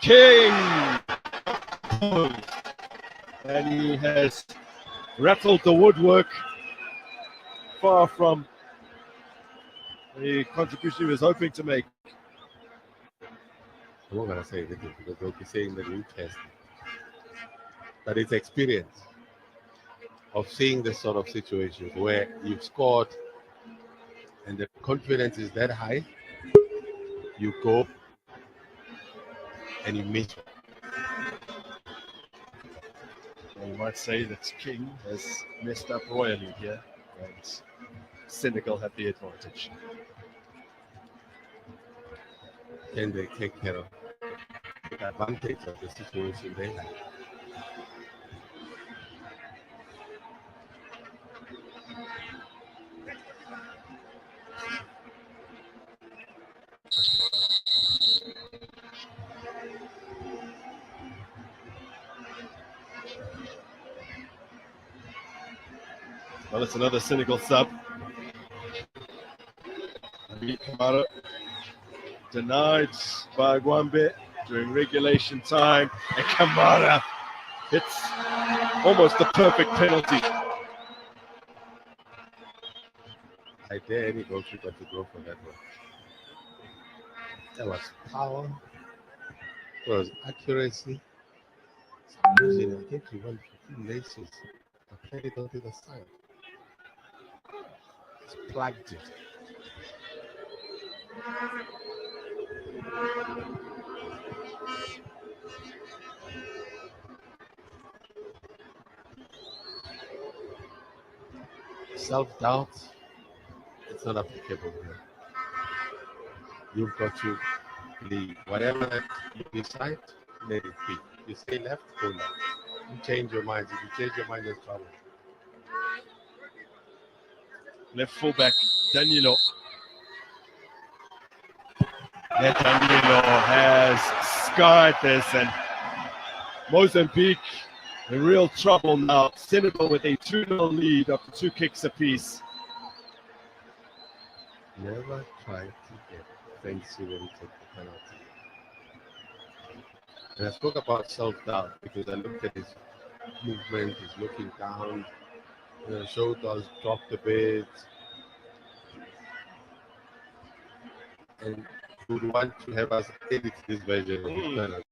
S1: King. And he has rattled the woodwork, far from the contribution he was hoping to make.
S2: I'm not going to say anything because they'll be saying that we test. But it's experience of seeing this sort of situations where you've scored and the confidence is that high, you go and you miss.
S1: You might say that King has messed up royally here, and Senegal have the advantage.
S2: Can they take advantage of the situation they have?
S1: Well, it's another Senegal sub. Kamara denied by Gwambe during regulation time, and Kamara hits almost the perfect penalty.
S2: I dare any goalkeeper to go for that one. That was power. It was accuracy. I think he went 15 laces. I played it onto the side. Just plugged it. Self-doubt, it's not applicable here. You've got to believe whatever that you decide, let it be. You say left, go left. You change your mind. If you change your mind, there's trouble.
S1: Left fullback, Danilo. Yeah, Danilo has skied this, and Mozambique in real trouble now. Senegal with a 2-0 lead after 2 kicks apiece.
S2: Never try to get fancy when you take the penalty. And I spoke about self-doubt because I looked at his movement, he's looking down, shoulders dropped a bit. And would want to have us edit this version of his penalty.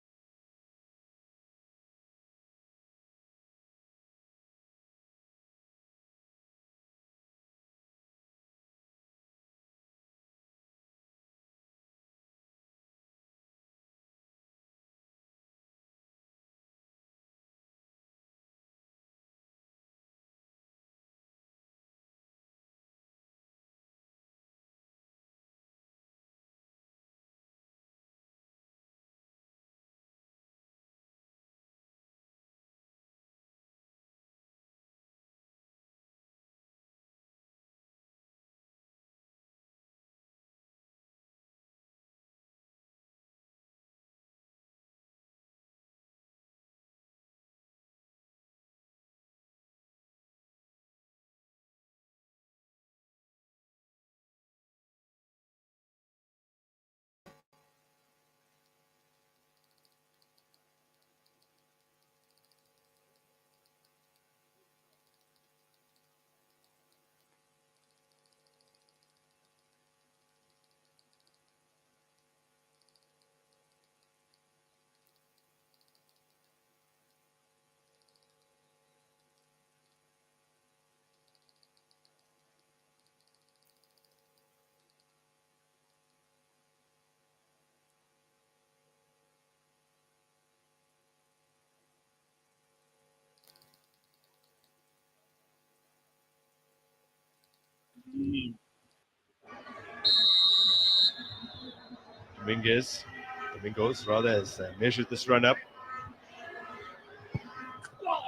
S1: Domingos rather has measured this run up.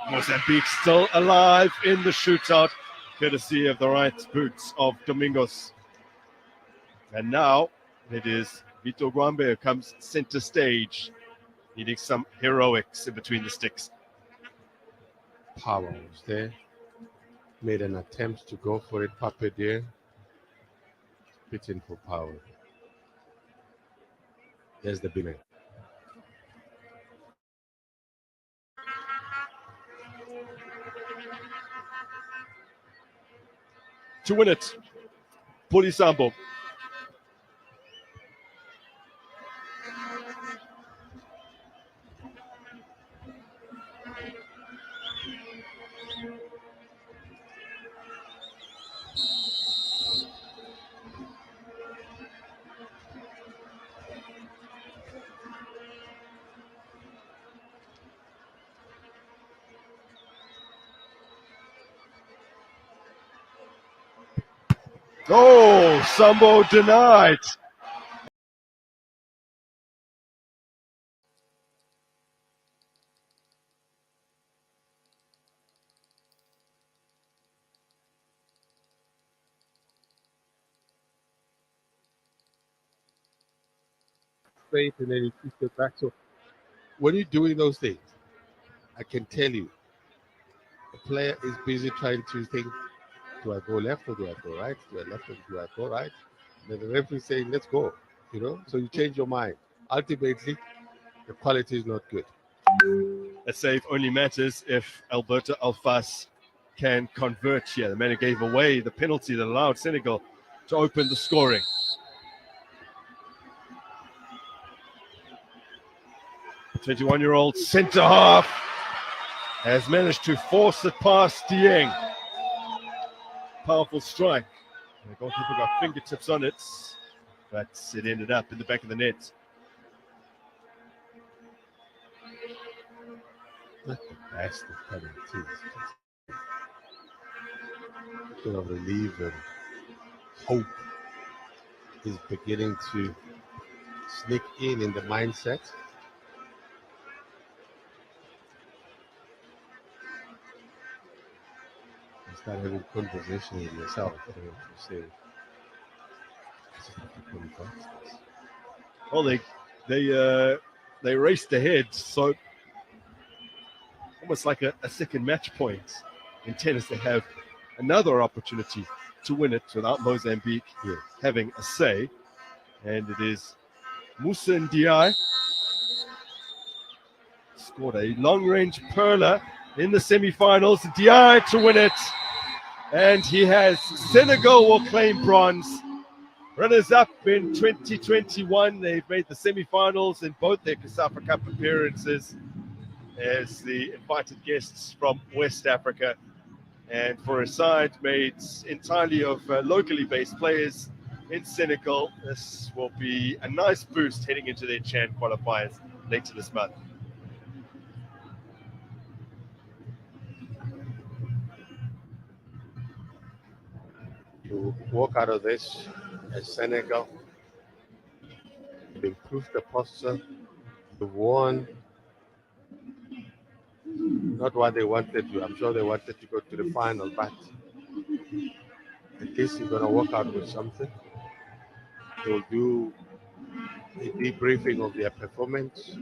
S1: Mozambique still alive in the shootout, courtesy of the right boots of Domingos. And now it is Vito Gwambe who comes center stage, needing some heroics in between the sticks.
S2: Power was there. Made an attempt to go for it, Pape there. Pitching for power. There's the binner.
S1: to win it. Puli Sambo. Oh, Sambo denied.
S2: Straight and then he pushed it back. So when you're doing those things, I can tell you, the player is busy trying to think, do I go left or do I go right? Do I left or do I go right? And then the referee is saying, let's go. So you change your mind. Ultimately, the quality is not good.
S1: A save only matters if Alberto Alfas can convert here. The man who gave away the penalty that allowed Senegal to open the scoring. The 21-year-old centre half has managed to force it past Dieng. Powerful strike. The goalkeeper got fingertips on it, but it ended up in the back of the net.
S2: Not the best of penalties. A bit of relief and hope is beginning to sneak in the mindset. You start having conversation with yourself. To say, this is not the context.
S1: Well, they raced ahead, so almost like a second match point in tennis. They have another opportunity to win it without Mozambique having a say, and it is Musa Ndiaye scored a long-range perler in the semi-finals. Ndiaye to win it, and he has. Senegal will claim bronze. Runners-up in 2021. They've made the semi-finals in both their COSAFA Cup appearances as the invited guests from West Africa. And for a side made entirely of locally based players in Senegal, this will be a nice boost heading into their CHAN qualifiers later this month.
S2: You walk out of this as Senegal, you've improved the posture, you've won. Not what they wanted to. I'm sure they wanted to go to the final, but at least you're going to walk out with something. You'll do a debriefing of their performance,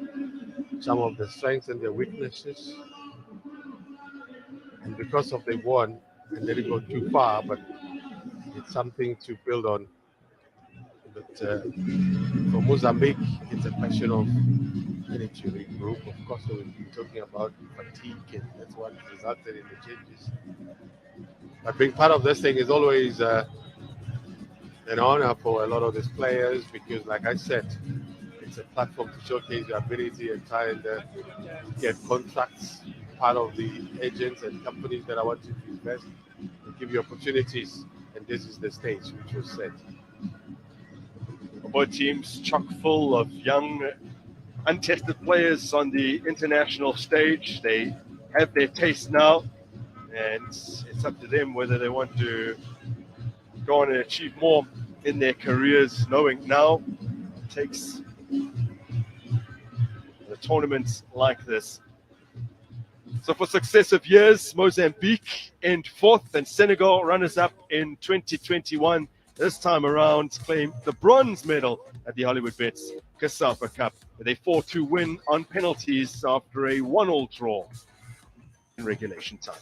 S2: some of the strengths and their weaknesses. And because of they won, and they didn't go too far, but it's something to build on. But for Mozambique, it's a question of getting to regroup. Of course, we'll be talking about fatigue, and that's what resulted in the changes. But being part of this thing is always an honor for a lot of these players because, like I said, it's a platform to showcase your ability and try and get contracts. Part of the agents and companies that I want you to invest and give you opportunities. And this is the stage which was set.
S1: Both teams chock full of young, untested players on the international stage. They have their taste now, and it's up to them whether they want to go on and achieve more in their careers, knowing now it takes the tournaments like this. So for successive years, Mozambique end fourth and Senegal runners-up in 2021. This time around, claimed the bronze medal at the Hollywood Bets COSAFA Cup with a 4-2 win on penalties after a 1-1 draw in regulation time.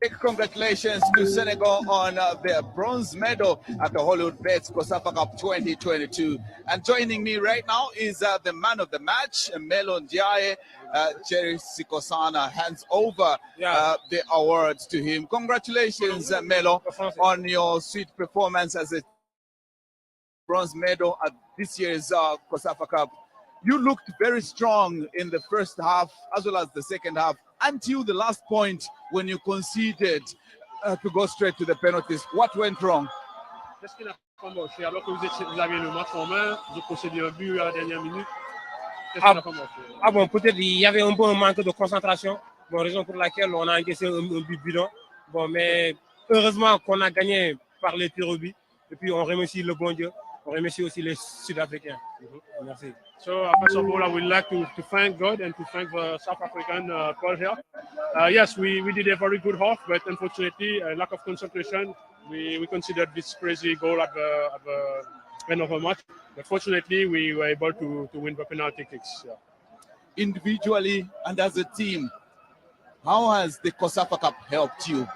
S4: Big congratulations to Senegal on their bronze medal at the Hollywood Bets COSAFA Cup 2022. And joining me right now is the man of the match, Melo Ndiaye. Jerry Sikosana hands over the awards to him. Congratulations, Melo, on your sweet performance as a bronze medal at this year's COSAFA Cup. You looked very strong in the first half as well as the second half until the last point when you conceded to go straight to the penalties. What went wrong?
S5: Qu'est-ce qui n'a pas marché? Alors que vous aviez le match en main, vous concédez un but à la dernière minute. Qu'est-ce qui n'a pas marché?
S6: Ah bon, peut-être il y avait un peu un manque de concentration. Bon, raison pour laquelle on a encaissé un but bidon. Bon, mais heureusement qu'on a gagné par les tirs au but. Et puis on remercie le bon Dieu. On remercie aussi les Sud-Africains. Merci.
S5: So first of all, I would like to thank God and to thank the South African crowd here. Yes, we did a very good half, but unfortunately, a lack of concentration. We considered this crazy goal at the end of the match. But fortunately, we were able to win the penalty kicks. Yeah.
S4: Individually and as a team, how has the COSAFA Cup helped you?